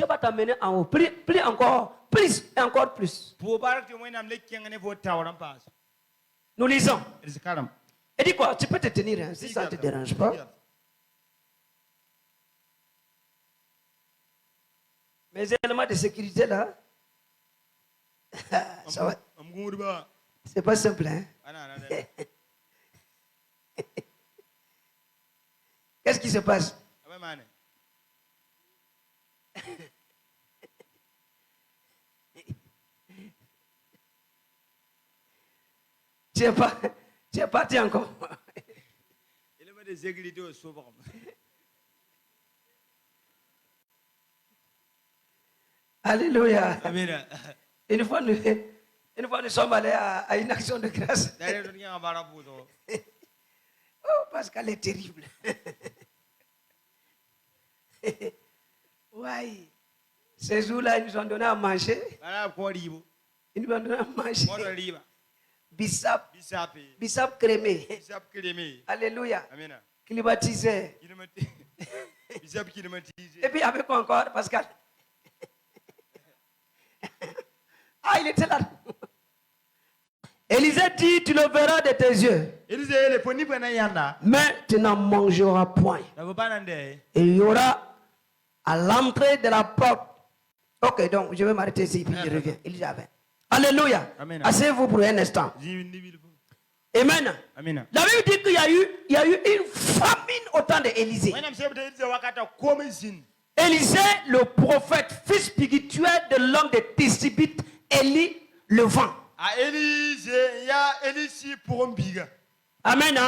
va t'amener en haut. Prie encore, plus et encore plus. Nous lisons. Et dis quoi? Tu peux te tenir hein, si ça ne te dérange pas. Mes éléments de sécurité là, ça va. C'est pas simple, hein? Qu'est-ce qui se passe? Tu es parti encore. Éléments de sécurité au sauveur. Alléluia. Amen. Une fois, nous sommes allés à une action de grâce. Oh, Pascal est terrible. Oui. Ces jours-là, ils nous ont donné à manger. Ils nous ont donné à manger. Bissap crémé. Alléluia. Climatisé. Et puis avec quoi encore, Pascal? Ah, il était là. Élisée dit, tu le verras de tes yeux. Mais tu n'en mangeras point. Il y aura à l'entrée de la porte. Ok, donc je vais m'arrêter ici, puis je reviens. Elisabeth. Alléluia. Asseyez-vous pour un instant. Amen. La Bible dit qu'il y a eu une famine au temps d'Élisée. Élisée, le prophète, fils spirituel de l'homme de Tishbite, Élie le vent. Amen.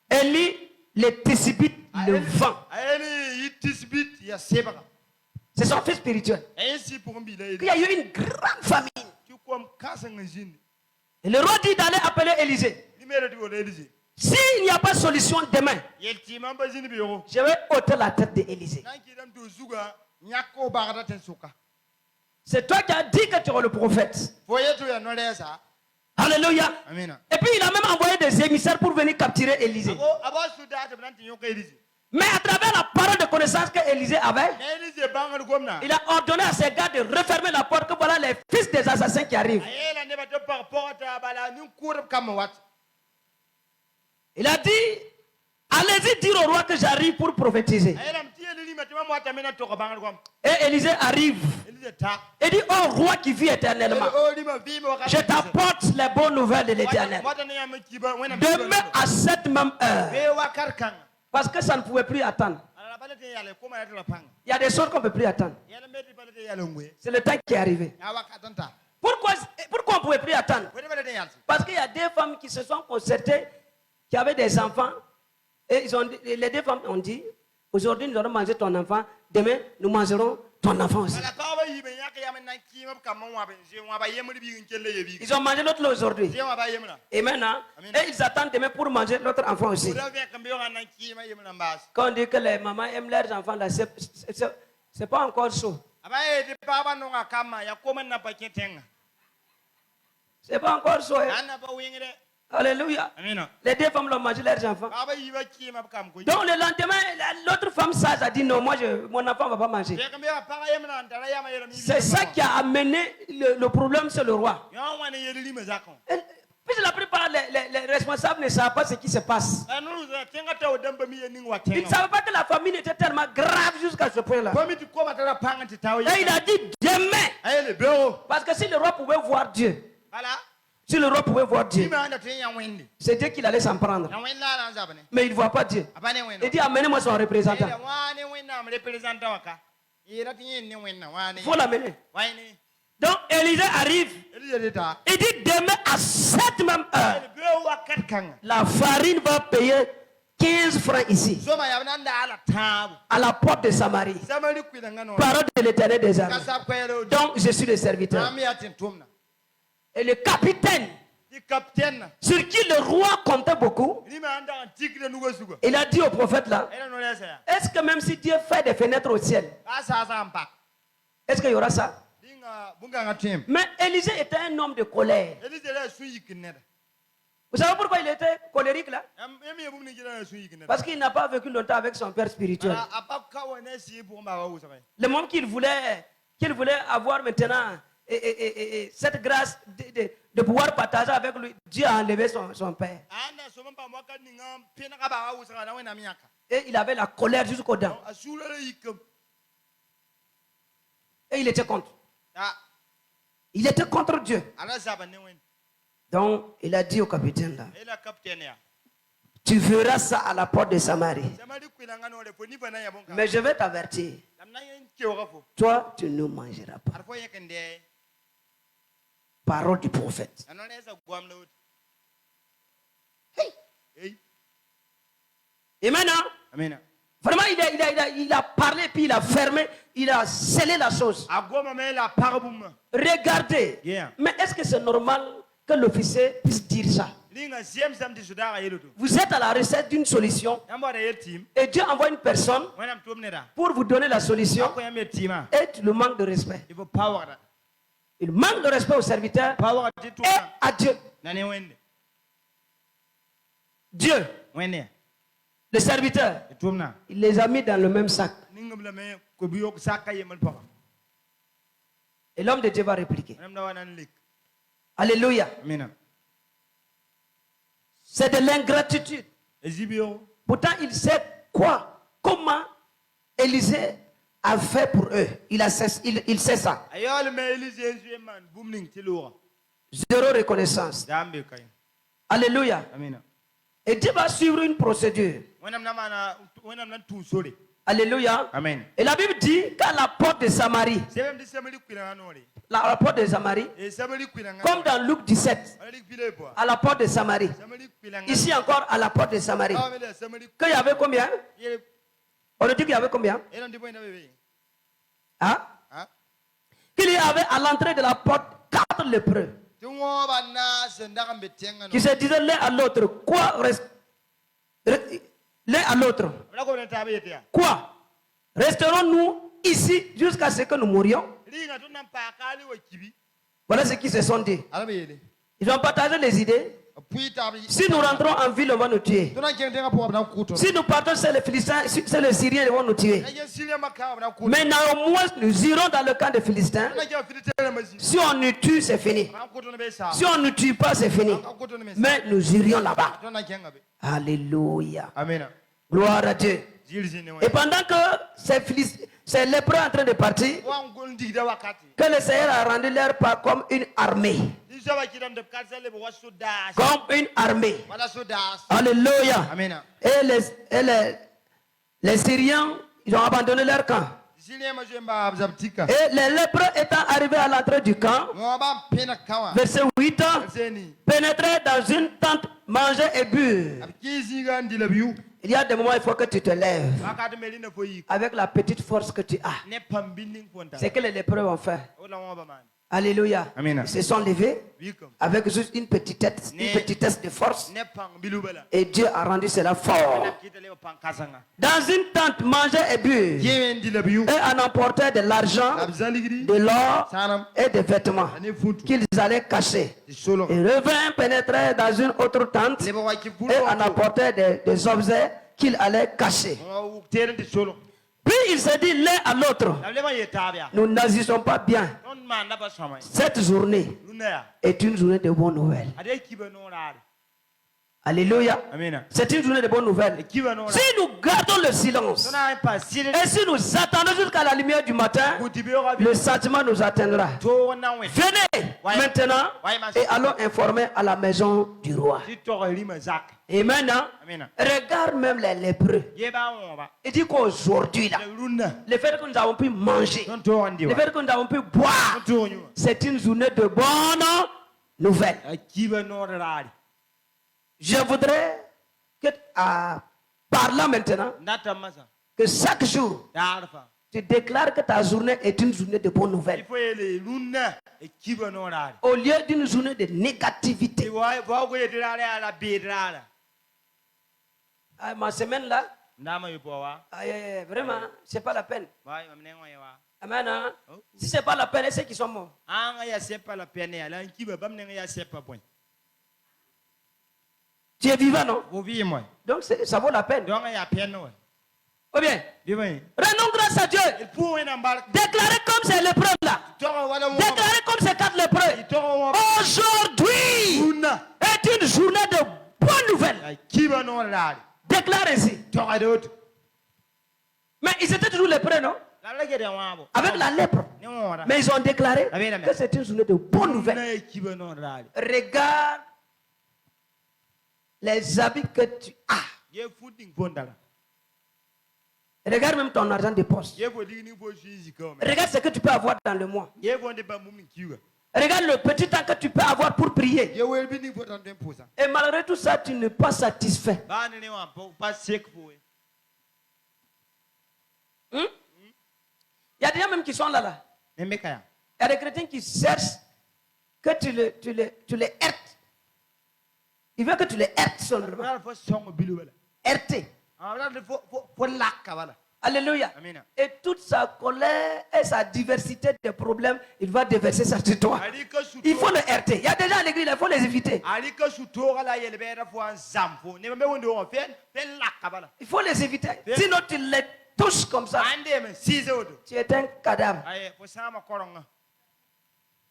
Élie les Tisbites, le vent. C'est son fils spirituel. Il y a eu une grande famine. Et le roi dit d'aller appeler Élisée. S'il n'y a pas de solution demain, je vais ôter la tête d'Élisée. C'est toi qui as dit que tu es le prophète. Alléluia. Et puis il a même envoyé des émissaires pour venir capturer Élisée. Mais à travers la parole de connaissance que Élisée avait, il a ordonné à ses gars de refermer la porte, que voilà les fils des assassins qui arrivent. Il a dit, allez-y dire au roi que j'arrive pour prophétiser. Et Élisée arrive. Et dit, oh roi qui vit éternellement, je t'apporte les bonnes nouvelles de l'éternel. Demain à cette même heure. Parce que ça ne pouvait plus attendre. Il y a des choses qu'on ne peut plus attendre. C'est le temps qui est arrivé. Pourquoi on ne pouvait plus attendre? Parce qu'il y a des femmes qui se sont concertées, qui avaient des enfants. Et les deux femmes ont dit, aujourd'hui nous allons manger ton enfant, demain nous mangerons ton enfant aussi. Ils ont mangé l'autre là aujourd'hui. Et maintenant, et ils attendent demain pour manger l'autre enfant aussi. Quand on dit que les mamans aiment leurs enfants, là, c'est pas encore chaud. C'est pas encore chaud. Hein? Alléluia. Les deux femmes l'ont mangé leurs enfants. Donc le lendemain, l'autre femme sage a dit non, mon enfant ne va pas manger. C'est ça qui a amené le problème sur le roi. Puisque la plupart les responsables ne savent pas ce qui se passe. Ils ne savaient pas que la famine était tellement grave jusqu'à ce point-là. Et il a dit demain. Parce que si le roi pouvait voir Dieu. Si le roi pouvait voir Dieu, c'est Dieu qu'il allait s'en prendre. Mais il ne voit pas Dieu. Il dit amenez-moi son représentant. Il faut l'amener. Donc Élisée arrive. Il dit demain à cette même heure, la farine va payer 15 francs ici. À la porte de Samarie. Parole de l'Éternel des armées. Donc je suis le serviteur. Et le capitaine, sur qui le roi comptait beaucoup, il a dit au prophète là, est-ce que même si Dieu fait des fenêtres au ciel, est-ce qu'il y aura ça? Mais Élisée était un homme de colère. Vous savez pourquoi il était colérique là? Parce qu'il n'a pas vécu longtemps avec son père spirituel. Le moment qu'il voulait avoir maintenant cette grâce de pouvoir partager avec lui, Dieu a enlevé son père. Et il avait la colère jusqu'aux dents. Et il était contre. Il était contre Dieu. Donc il a dit au capitaine là, tu verras ça à la porte de Samarie. Mais je vais t'avertir. Toi, tu ne mangeras pas. Parole du prophète. Hey. Et maintenant, vraiment, il a parlé, puis il a fermé, il a scellé la chose. Regardez. Mais est-ce que c'est normal que l'officier puisse dire ça? Vous êtes à la recherche d'une solution et Dieu envoie une personne pour vous donner la solution et tu le manques de respect. Il manque de respect au serviteur et à Dieu. Dieu, le serviteur, il les a mis dans le même sac. Et l'homme de Dieu va répliquer. Alléluia. C'est de l'ingratitude. Pourtant, il sait comment Élisée a fait pour eux. Il sait ça. Zéro reconnaissance. Alléluia. Et Dieu va suivre une procédure. Alléluia. Amen. Et la Bible dit qu'à la porte de Samarie, la porte de Samarie, comme dans Luc 17, à la porte de Samarie, ici encore à la porte de Samarie, qu'il y avait combien? On dit qu'il y avait combien? Hein? Qu'il y avait à l'entrée de la porte 4 lépreux qui se disaient l'un à l'autre, quoi reste l'un à l'autre, quoi? Resterons-nous ici jusqu'à ce que nous mourions? Voilà ce qu'ils se sont dit. Ils ont partagé les idées. Si nous rentrons en ville, on va nous tuer. Si nous partons, c'est les Philistins, c'est les Syriens, ils vont nous tuer. Mais néanmoins, nous irons dans le camp des Philistins. Si on nous tue, c'est fini. Si on ne nous tue pas, c'est fini. Mais nous irions là-bas. Alléluia. Gloire à Dieu. Et pendant que ces lépreux en train de partir, que le Seigneur a rendu leur part comme une armée. Comme une armée. Alléluia. Et les Syriens, ils ont abandonné leur camp. Et les lépreux étant arrivés à l'entrée du camp, verset 8, pénétraient dans une tente, mangeaient et burent. Il y a des moments où il faut que tu te lèves avec la petite force que tu as. C'est que les lépreux vont faire. Alléluia. Ils se sont levés avec juste une petitesse de force. Et Dieu a rendu cela fort. Dans une tente, mangeaient et burent. Et en emportaient de l'argent, de l'or et des vêtements qu'ils allaient cacher. Et revinrent, pénétraient dans une autre tente et en emportaient des objets qu'ils allaient cacher. Puis il se dit l'un à l'autre, nous n'agissons pas bien. Cette journée est une journée de bonnes nouvelles. Alléluia. C'est une journée de bonnes nouvelles. Si nous gardons le silence et si nous attendons jusqu'à la lumière du matin, le sentiment nous atteindra. Venez maintenant et allons informer à la maison du roi. Et maintenant, regarde même les lépreux. Il dit qu'aujourd'hui, le fait que nous avons pu manger, le fait que nous avons pu boire, c'est une journée de bonnes nouvelles. Je voudrais que, par là maintenant, que chaque jour, tu déclares que ta journée est une journée de bonnes nouvelles. Au lieu d'une journée de négativité. Ma semaine là, vraiment, c'est pas la peine. Amen. Hein? Si c'est pas la peine, c'est ceux qui sont morts. Tu es vivant, non? Donc ça vaut la peine. Ou bien, rendons grâce à Dieu. Déclarez comme ces lépreux là. Déclarez comme ces 4 lépreux. Aujourd'hui est une journée de bonnes nouvelles. Déclare ainsi. Mais ils étaient toujours lépreux, non? Avec la lèpre. Mais ils ont déclaré que c'est une journée de bonnes nouvelles. Regarde les habits que tu as. Regarde même ton argent de poche. Regarde ce que tu peux avoir dans le mois. Regarde le petit temps que tu peux avoir pour prier. Et malgré tout ça, tu n'es pas satisfait. Il y a des gens même qui sont là. Il y a des chrétiens qui cherchent que tu les heurtes. Il veut que tu les heurtes seulement. Heurter. Alléluia. Et toute sa colère et sa diversité de problèmes, il va déverser ça sur toi. Il faut le heurter. Il y a des gens à l'église, il faut les éviter. Il faut les éviter. Sinon, tu les touches comme ça. Tu es un cadavre.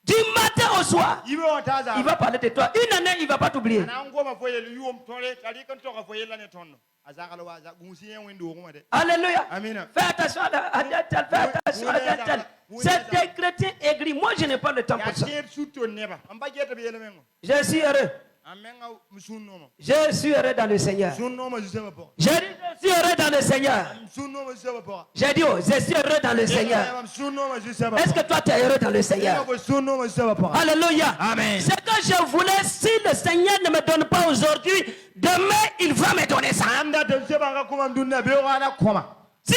Du matin au soir, il va parler de toi. Une année, il ne va pas t'oublier. Alléluia. Fais attention à tel. Fais attention à tel. C'est des chrétiens aigris. Moi, je n'ai pas le temps pour ça. Je suis heureux. Je suis heureux dans le Seigneur. J'ai dit, je suis heureux dans le Seigneur. J'ai dit, oh, je suis heureux dans le Seigneur. Est-ce que toi tu es heureux dans le Seigneur? Alléluia. Amen. Ce que je voulais, si le Seigneur ne me donne pas aujourd'hui, demain il va me donner ça. S'il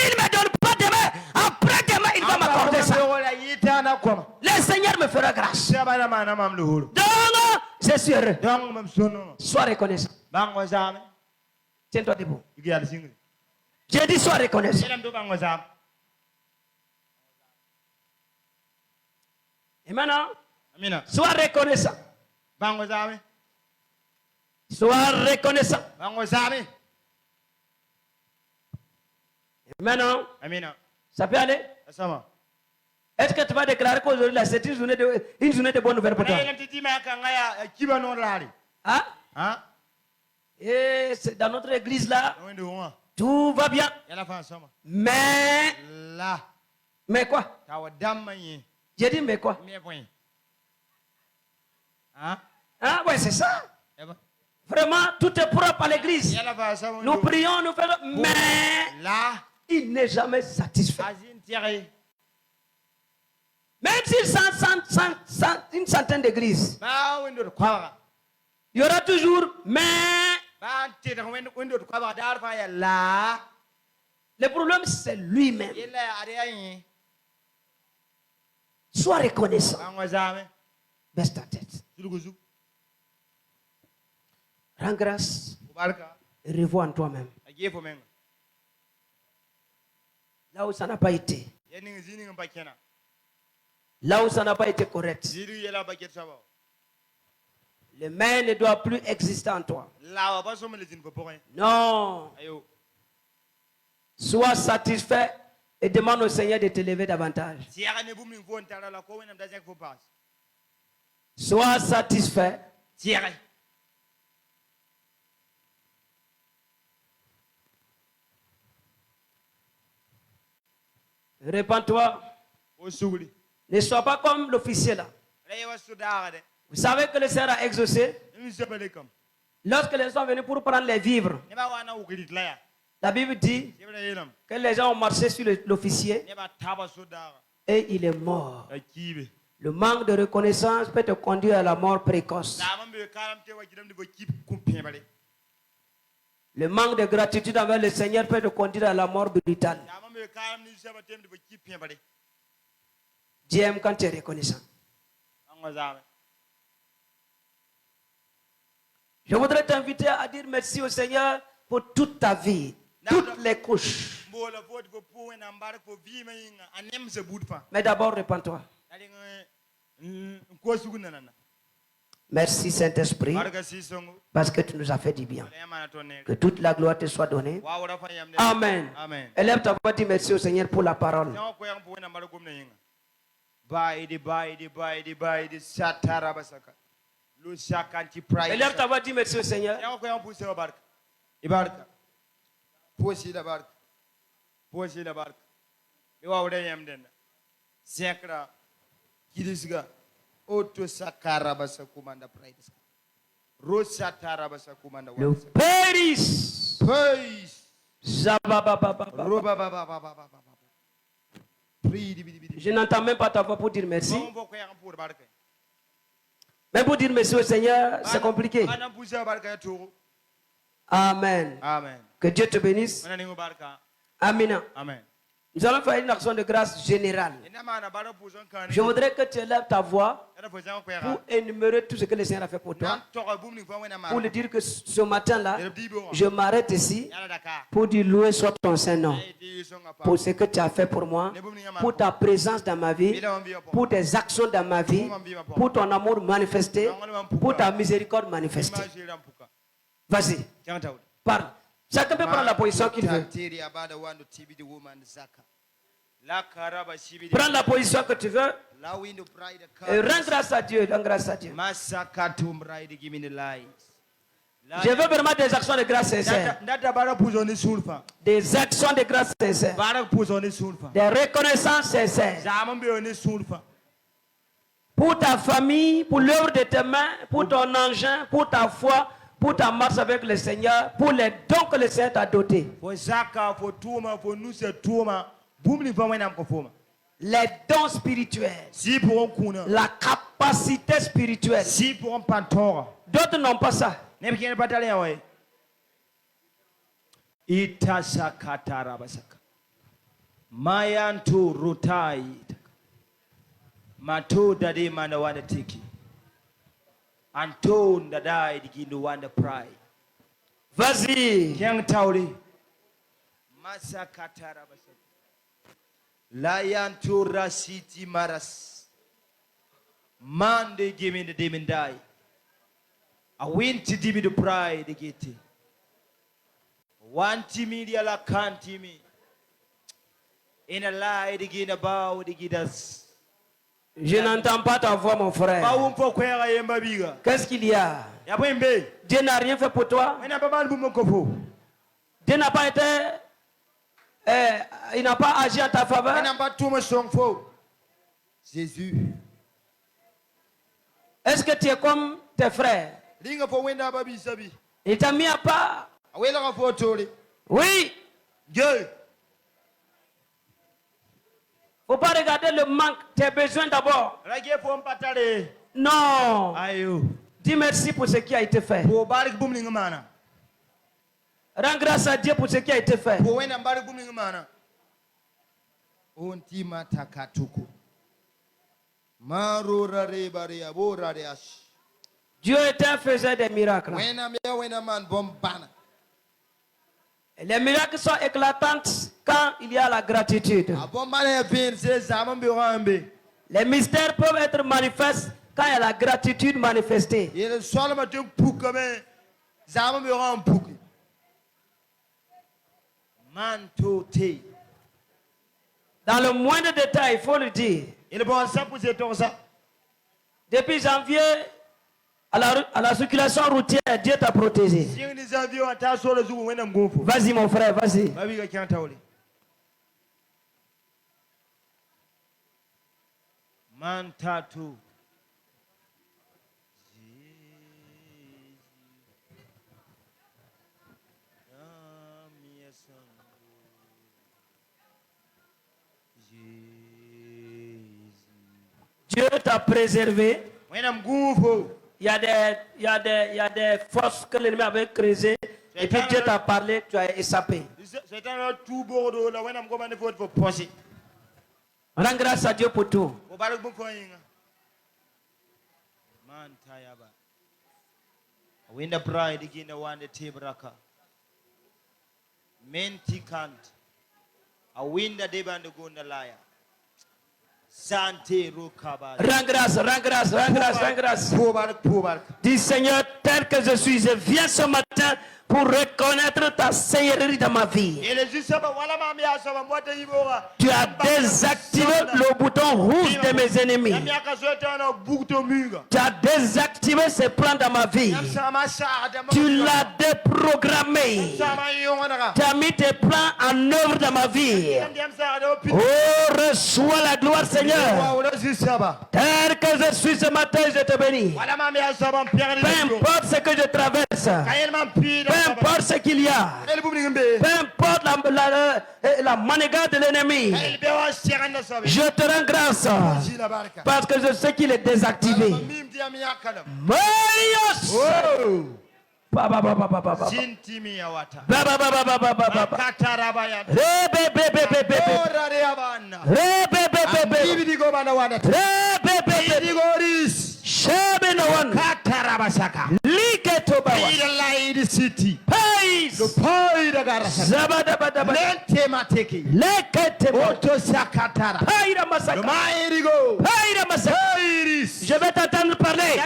ne me donne pas demain, après demain il va m'accorder ça. Le Seigneur me fera grâce. Donc, je suis heureux. Sois reconnaissant. Tiens-toi debout. J'ai dit sois reconnaissant. Et maintenant, sois reconnaissant. Sois reconnaissant. Et maintenant, ça peut aller? Est-ce que tu vas déclarer qu'aujourd'hui c'est une journée de bonne nouvelle pour toi? Hein? Et c'est dans notre église là, tout va bien. Mais quoi? J'ai dit mais quoi? Ah ouais, c'est ça. Vraiment, tout est propre à l'église. Nous prions, nous faisons, mais il n'est jamais satisfait. Même s'il sent une centaine d'églises, il y aura toujours, mais le problème c'est lui-même. Sois reconnaissant. Baisse ta tête. Rends grâce et revois en toi-même. Là où ça n'a pas été. Là où ça n'a pas été correct. Le mais ne doit plus exister en toi. Non. Sois satisfait et demande au Seigneur de te lever davantage. Sois satisfait. Répands-toi. Ne sois pas comme l'officier là. Vous savez que le Seigneur a exaucé. Lorsque les gens sont venus pour prendre les vivres, la Bible dit que les gens ont marché sur l'officier et il est mort. Le manque de reconnaissance peut te conduire à la mort précoce. Le manque de gratitude envers le Seigneur peut te conduire à la mort brutale. Dieu aime quand tu es reconnaissant. Je voudrais t'inviter à dire merci au Seigneur pour toute ta vie, toutes les couches. Mais d'abord, répands-toi. Merci Saint-Esprit, parce que tu nous as fait du bien. Que toute la gloire te soit donnée. Amen. Élève ta voix, dis merci au Seigneur pour la parole. Élève ta voix, dis merci au Seigneur. Le Péris. Je n'entends même pas ta voix pour dire merci. Mais pour dire merci au Seigneur, c'est compliqué. Amen. Que Dieu te bénisse. Amen. Nous allons faire une action de grâce générale. Je voudrais que tu élèves ta voix pour énumérer tout ce que le Seigneur a fait pour toi. Pour lui dire que ce matin-là, je m'arrête ici pour dire loué soit ton Saint-Nom. Pour ce que tu as fait pour moi, pour ta présence dans ma vie, pour tes actions dans ma vie, pour ton amour manifesté, pour ta miséricorde manifestée. Vas-y, parle. Chacun peut prendre la position qu'il veut. Prends la position que tu veux. Et rends grâce à Dieu. Rends grâce à Dieu. Je veux vraiment des actions de grâce sincères. Des actions de grâce sincères. Des reconnaissances sincères. Pour ta famille, pour l'œuvre de tes mains, pour ton engin, pour ta foi, pour ta marche avec le Seigneur, pour les dons que le Seigneur t'a dotés. Les dons spirituels. La capacité spirituelle. D'autres n'ont pas ça. Mayantu rutai mato dade mana wanda tiki anton dada digindu wanda pride. Vas-y. Keng tauri masakatara basaka layantu rasiti maras mande gimme the demon die. I went to give me the pride the gate. One media la can't me. In a lie, they get about the guidance. Je n'entends pas ta voix, mon frère. Qu'est-ce qu'il y a? Dieu n'a rien fait pour toi. Dieu n'a pas été. Il n'a pas agi en ta faveur. Jésus. Est-ce que tu es comme tes frères? Il t'a mis à part. Oui. Dieu. Faut pas regarder le manque, tes besoins d'abord. Non. Dis merci pour ce qui a été fait. Rends grâce à Dieu pour ce qui a été fait. Dieu est un faiseur des miracles. Les miracles sont éclatants quand il y a la gratitude. Les mystères peuvent être manifestes quand il y a la gratitude manifestée. Dans le moindre détail, il faut le dire. Depuis janvier, à la circulation routière, Dieu t'a protégé. Vas-y mon frère, vas-y. Mantatu. Dieu t'a préservé. Il y a des forces que l'ennemi avait creusées. Et puis Dieu t'a parlé, tu as échappé. Rends grâce à Dieu pour tout. Rends grâce, rends grâce, rends grâce, rends grâce. Dis Seigneur, tel que je suis, je viens ce matin pour reconnaître ta seigneurie dans ma vie. Tu as désactivé le bouton rouge de mes ennemis. Tu as désactivé ces plans dans ma vie. Tu l'as déprogrammé. Tu as mis tes plans en œuvre dans ma vie. Oh, reçois la gloire, Seigneur. Tel que je suis ce matin, je te bénis. Peu importe ce que je traverse. Peu importe ce qu'il y a, peu importe la manigance de l'ennemi, je te rends grâce parce que je sais qu'il est désactivé. City. Je vais t'entendre parler.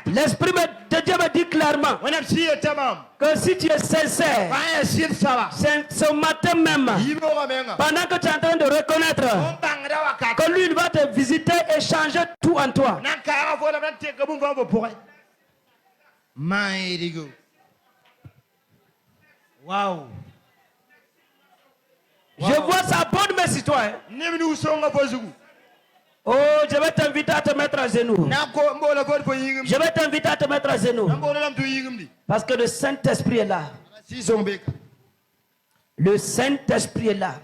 L'Esprit de Dieu me dit clairement que si tu es sincère, ce matin même, pendant que tu es en train de reconnaître que lui va te visiter et changer tout en toi. Wow. Je vois ça, bonne mes citoyens. Oh, je vais t'inviter à te mettre à genoux. Je vais t'inviter à te mettre à genoux. Parce que le Saint-Esprit est là. Le Saint-Esprit est là.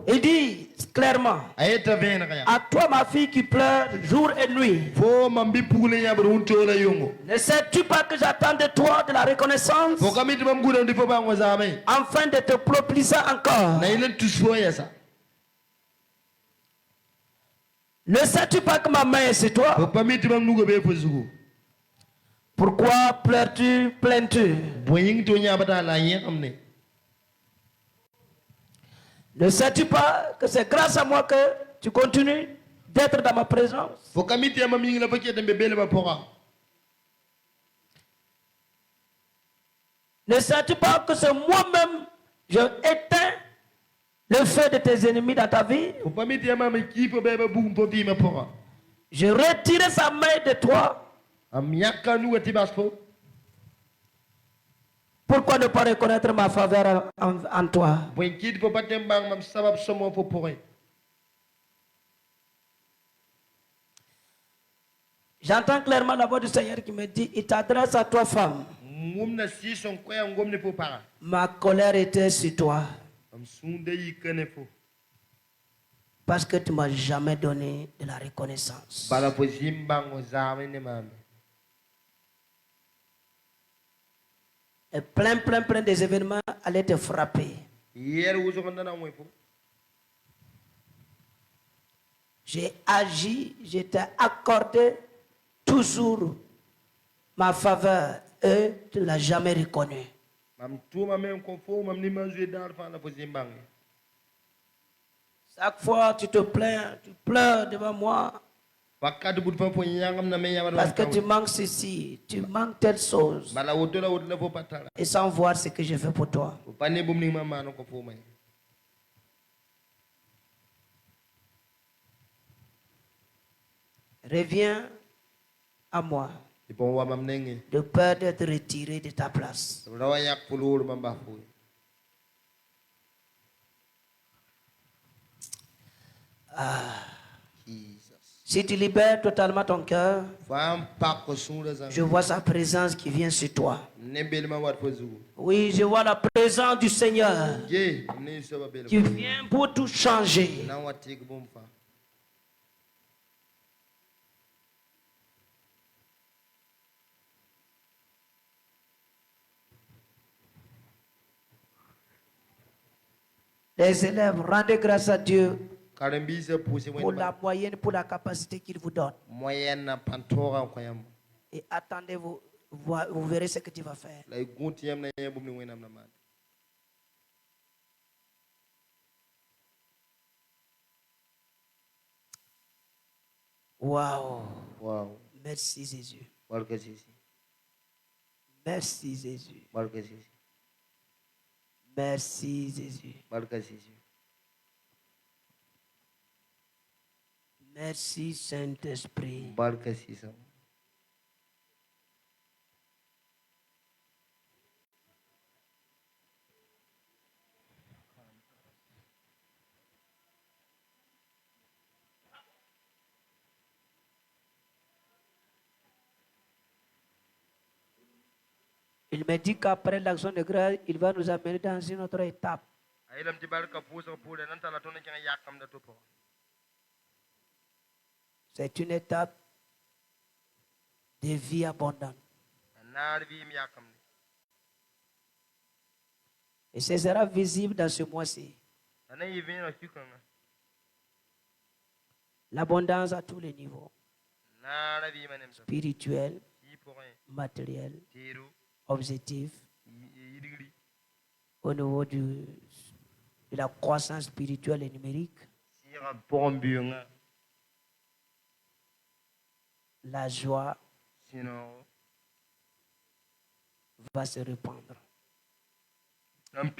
Il dit clairement, à toi ma fille qui pleure jour et nuit, ne sais-tu pas que j'attends de toi de la reconnaissance afin de te propulser encore? Ne sais-tu pas que ma main est sur toi? Pourquoi pleures-tu, plains-tu? Ne sais-tu pas que c'est grâce à moi que tu continues d'être dans ma présence? Ne sais-tu pas que c'est moi-même, je éteins le feu de tes ennemis dans ta vie? Je retire sa main de toi. Pourquoi ne pas reconnaître ma faveur en toi? J'entends clairement la voix du Seigneur qui me dit, il t'adresse à toi, femme. Ma colère était sur toi. Parce que tu ne m'as jamais donné de la reconnaissance. Et plein des événements allaient te frapper. J'ai agi, je t'ai accordé toujours ma faveur et tu ne l'as jamais reconnu. Chaque fois tu te plains, tu pleures devant moi. Parce que tu manques ceci, tu manques telle chose. Et sans voir ce que je fais pour toi. Reviens à moi. De peur d'être retiré de ta place. Si tu libères totalement ton cœur, je vois sa présence qui vient sur toi. Oui, je vois la présence du Seigneur qui vient pour tout changer. Les élèves, rendez grâce à Dieu pour la moyenne, pour la capacité qu'il vous donne. Et attendez-vous, vous verrez ce que tu vas faire. Wow. Merci Jésus. Merci Jésus. Merci Jésus. Merci Saint-Esprit. Il me dit qu'après l'action de grâce, il va nous amener dans une autre étape. C'est une étape de vie abondante. Et ce sera visible dans ce mois-ci. L'abondance à tous les niveaux. Spirituel, matériel, objectif, au niveau de la croissance spirituelle et numérique. La joie va se répandre. Oh,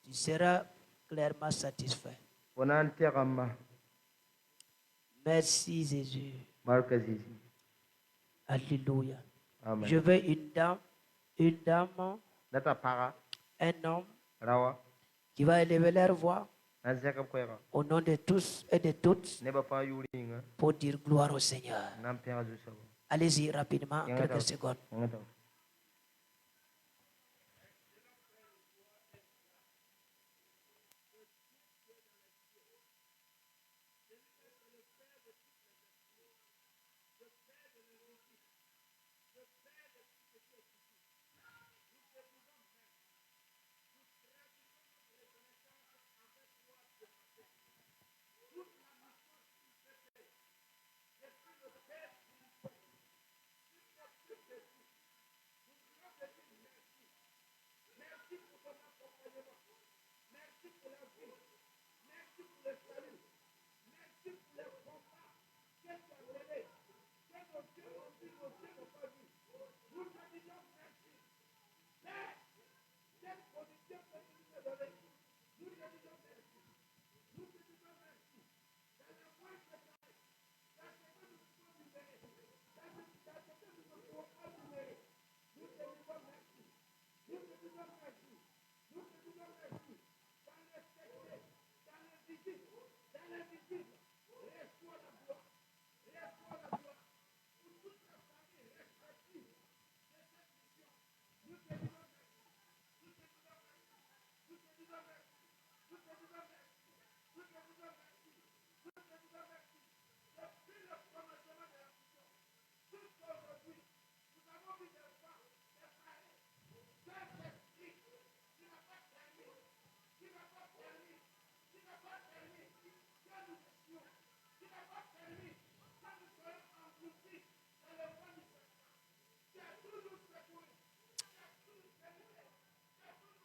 tu seras clairement satisfait. Merci Jésus. Alléluia. Je veux une dame, un homme qui va élever leur voix au nom de tous et de toutes pour dire gloire au Seigneur. Allez-y rapidement, quelques secondes.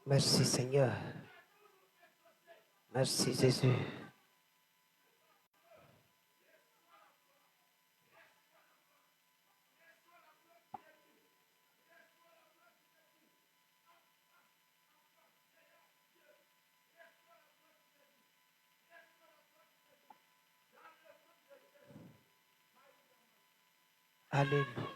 Merci Seigneur. Merci Jésus. Alléluia.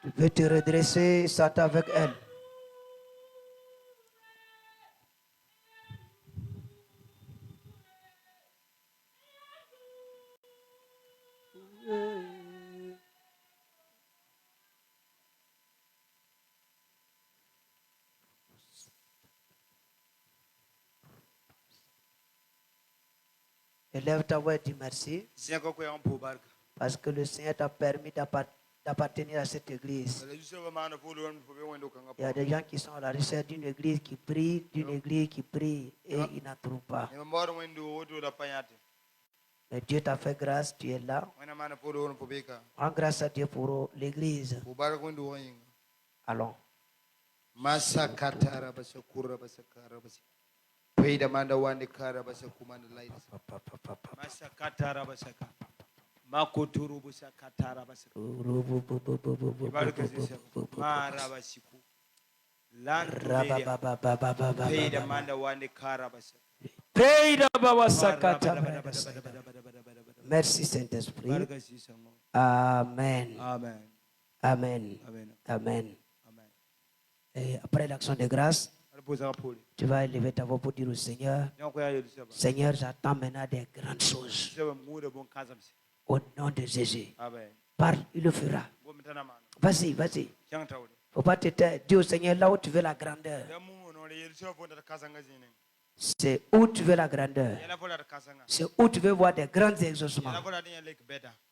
Tu peux te redresser, saute avec elle. Élève ta voix et dis merci. Parce que le Seigneur t'a permis d'appartenir à cette église. Il y a des gens qui sont à la recherche d'une église qui prie, et ils n'en trouvent pas. Mais Dieu t'a fait grâce, tu es là. Rends grâce à Dieu pour l'église. Allons. Merci Saint-Esprit. Amen. Amen. Amen. Amen. Et après l'action de grâce, tu vas élever ta voix pour dire au Seigneur, Seigneur, j'attends maintenant des grandes choses. Au nom de Jésus. Parle, il le fera. Vas-y, vas-y. Il ne faut pas te taire. Dis au Seigneur là où tu veux la grandeur. C'est où tu veux la grandeur. C'est où tu veux voir des grands exaucements.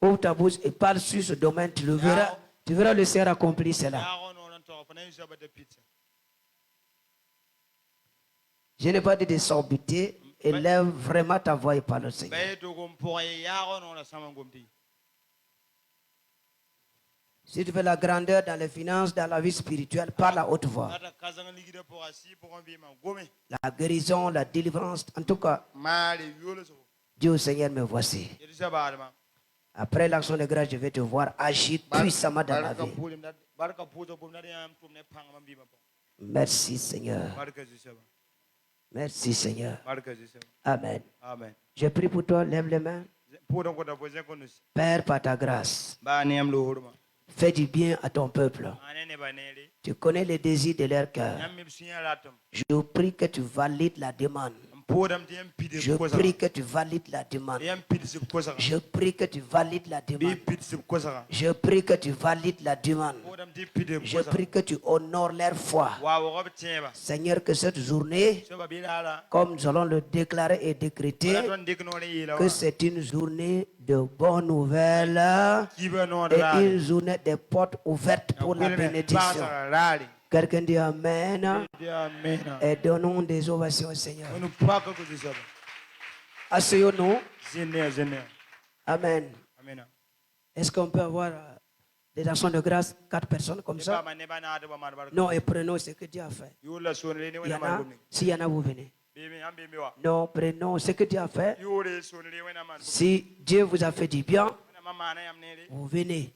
Ouvre ta bouche et parle sur ce domaine, tu le verras. Tu verras le Seigneur accomplir cela. Je n'ai pas dit de s'orbiter. Élève vraiment ta voix et parle au Seigneur. Si tu veux la grandeur dans les finances, dans la vie spirituelle, parle à haute voix. La guérison, la délivrance, en tout cas, Dieu Seigneur, me voici. Après l'action de grâce, je vais te voir agir puissamment dans la vie. Merci Seigneur. Merci Seigneur. Amen. Je prie pour toi, lève les mains. Père, par ta grâce, fais du bien à ton peuple. Tu connais les désirs de leur cœur. Je prie que tu valides la demande. Je prie que tu valides la demande. Je prie que tu valides la demande. Je prie que tu valides la demande. Je prie que tu honores leur foi. Seigneur, que cette journée, comme nous allons le déclarer et décréter, que c'est une journée de bonnes nouvelles et une journée des portes ouvertes pour la bénédiction. Quelqu'un dit Amen. Et donnons des ovations au Seigneur. Asseyons-nous. Amen. Est-ce qu'on peut avoir des actions de grâce, 4 personnes comme ça? Non, et prenons ce que Dieu a fait. Il y en a, s'il y en a, vous venez. Non, prenons ce que Dieu a fait. Si Dieu vous a fait du bien, vous venez.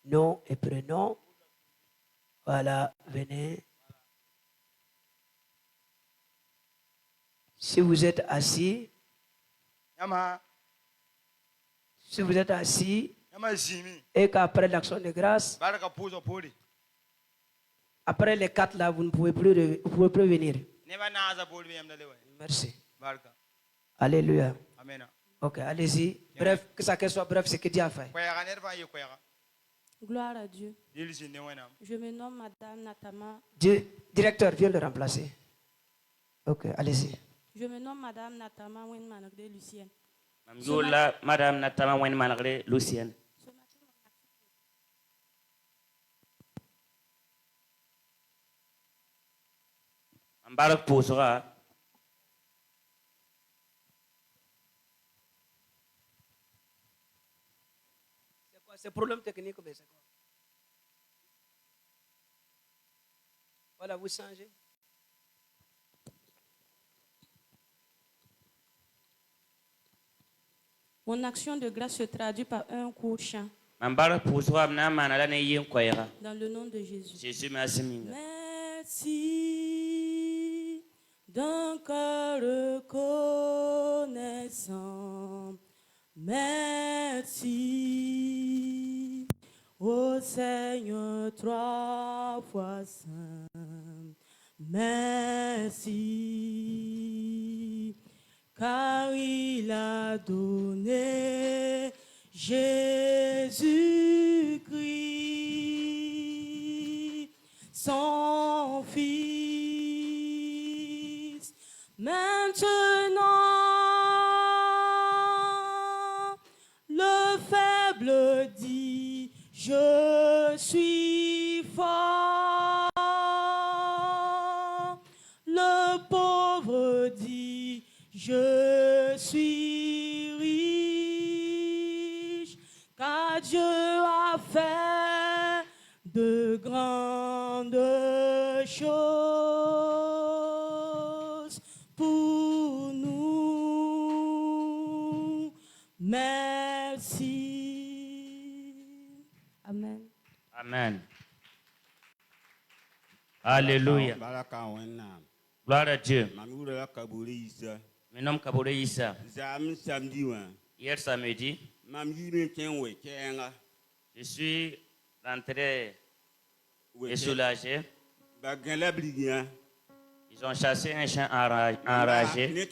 Non, et prenons. Voilà, venez. Si vous êtes assis, et qu'après l'action de grâce, après les 4 là, vous ne pouvez plus venir. Merci. Alléluia. Ok, allez-y. Bref, que ça soit bref, ce que Dieu a fait. Gloire à Dieu. Je me nomme Madame Natama. Directeur, viens le remplacer. Ok, allez-y. Je me nomme Madame Natama Wenmanagre Lucienne. Madame Natama Wenmanagre Lucienne. Mbarak posera. C'est problème technique, mais c'est quoi? Voilà, vous changez. Mon action de grâce se traduit par un court chant. Dans le nom de Jésus. Jésus, merci. Merci d'un cœur reconnaissant. Merci, ô Seigneur, 3 fois saint. Merci, car il a donné Jésus-Christ, son Fils. Maintenant, Je suis riche, car Dieu a fait de grandes choses pour nous. Merci. Amen. Amen. Alléluia. Gloire à Dieu. Mon nom Kabore Issa. Hier samedi, je suis rentré et soulagé. Ils ont chassé un chien enragé.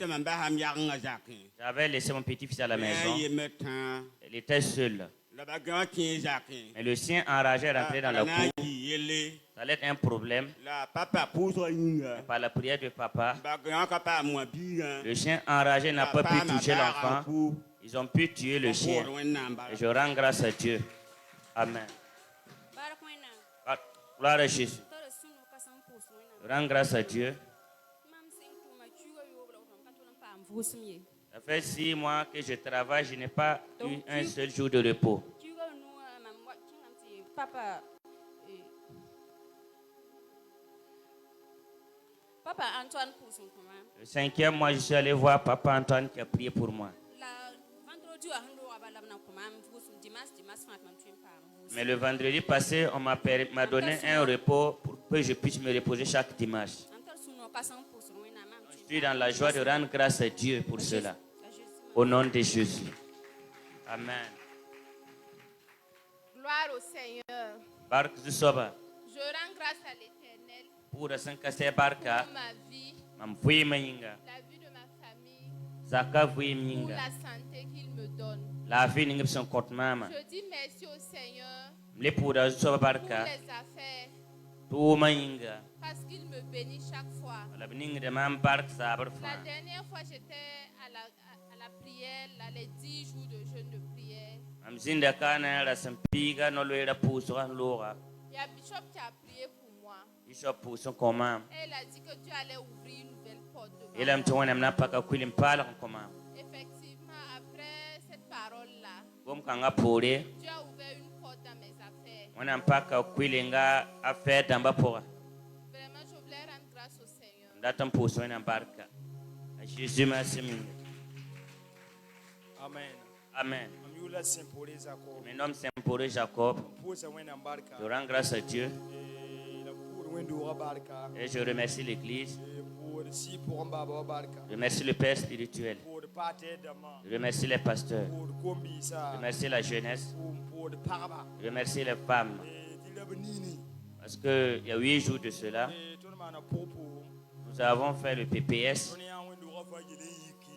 J'avais laissé mon petit-fils à la maison. Il était seul. Mais le chien enragé est rentré dans la cour. Ça allait être un problème. Mais par la prière de papa, le chien enragé n'a pas pu toucher l'enfant. Ils ont pu tuer le chien. Et je rends grâce à Dieu. Amen. Gloire à Jésus. Je rends grâce à Dieu. Ça fait 6 mois que je travaille, je n'ai pas eu un seul jour de repos. Papa Antoine pousse. Le 5e mois, je suis allé voir Papa Antoine qui a prié pour moi. Mais le vendredi passé, on m'a donné un repos pour que je puisse me reposer chaque dimanche. Je suis dans la joie de rendre grâce à Dieu pour cela. Au nom de Jésus. Amen. Gloire au Seigneur. Je rends grâce à l'Éternel pour ma vie, la vie de ma famille, pour la santé qu'il me donne. Je dis merci au Seigneur pour les affaires, parce qu'il me bénit chaque fois. La dernière fois, j'étais à la prière, les 10 jours de jeûne de prière. Il y a Bishop qui a prié pour moi. Et elle a dit que Dieu allait ouvrir une nouvelle porte devant moi. Effectivement, après cette parole-là, Dieu a ouvert une porte dans mes affaires. Vraiment, je voulais rendre grâce au Seigneur. Amen. Amen. Mon nom c'est Saint-Paul Jacob. Je rends grâce à Dieu et je remercie l'Église. Je remercie le Père spirituel. Je remercie les pasteurs. Je remercie la jeunesse. Je remercie les femmes. Parce qu'il y a 8 jours de cela, nous avons fait le PPS.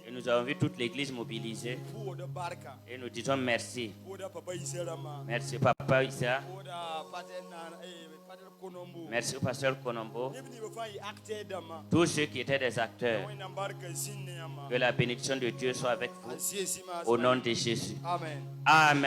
Et nous avons vu toute l'église mobilisée. Et nous disons merci. Merci Papa Issa. Merci au pasteur Konombo. Tous ceux qui étaient des acteurs. Que la bénédiction de Dieu soit avec vous. Au nom de Jésus. Amen.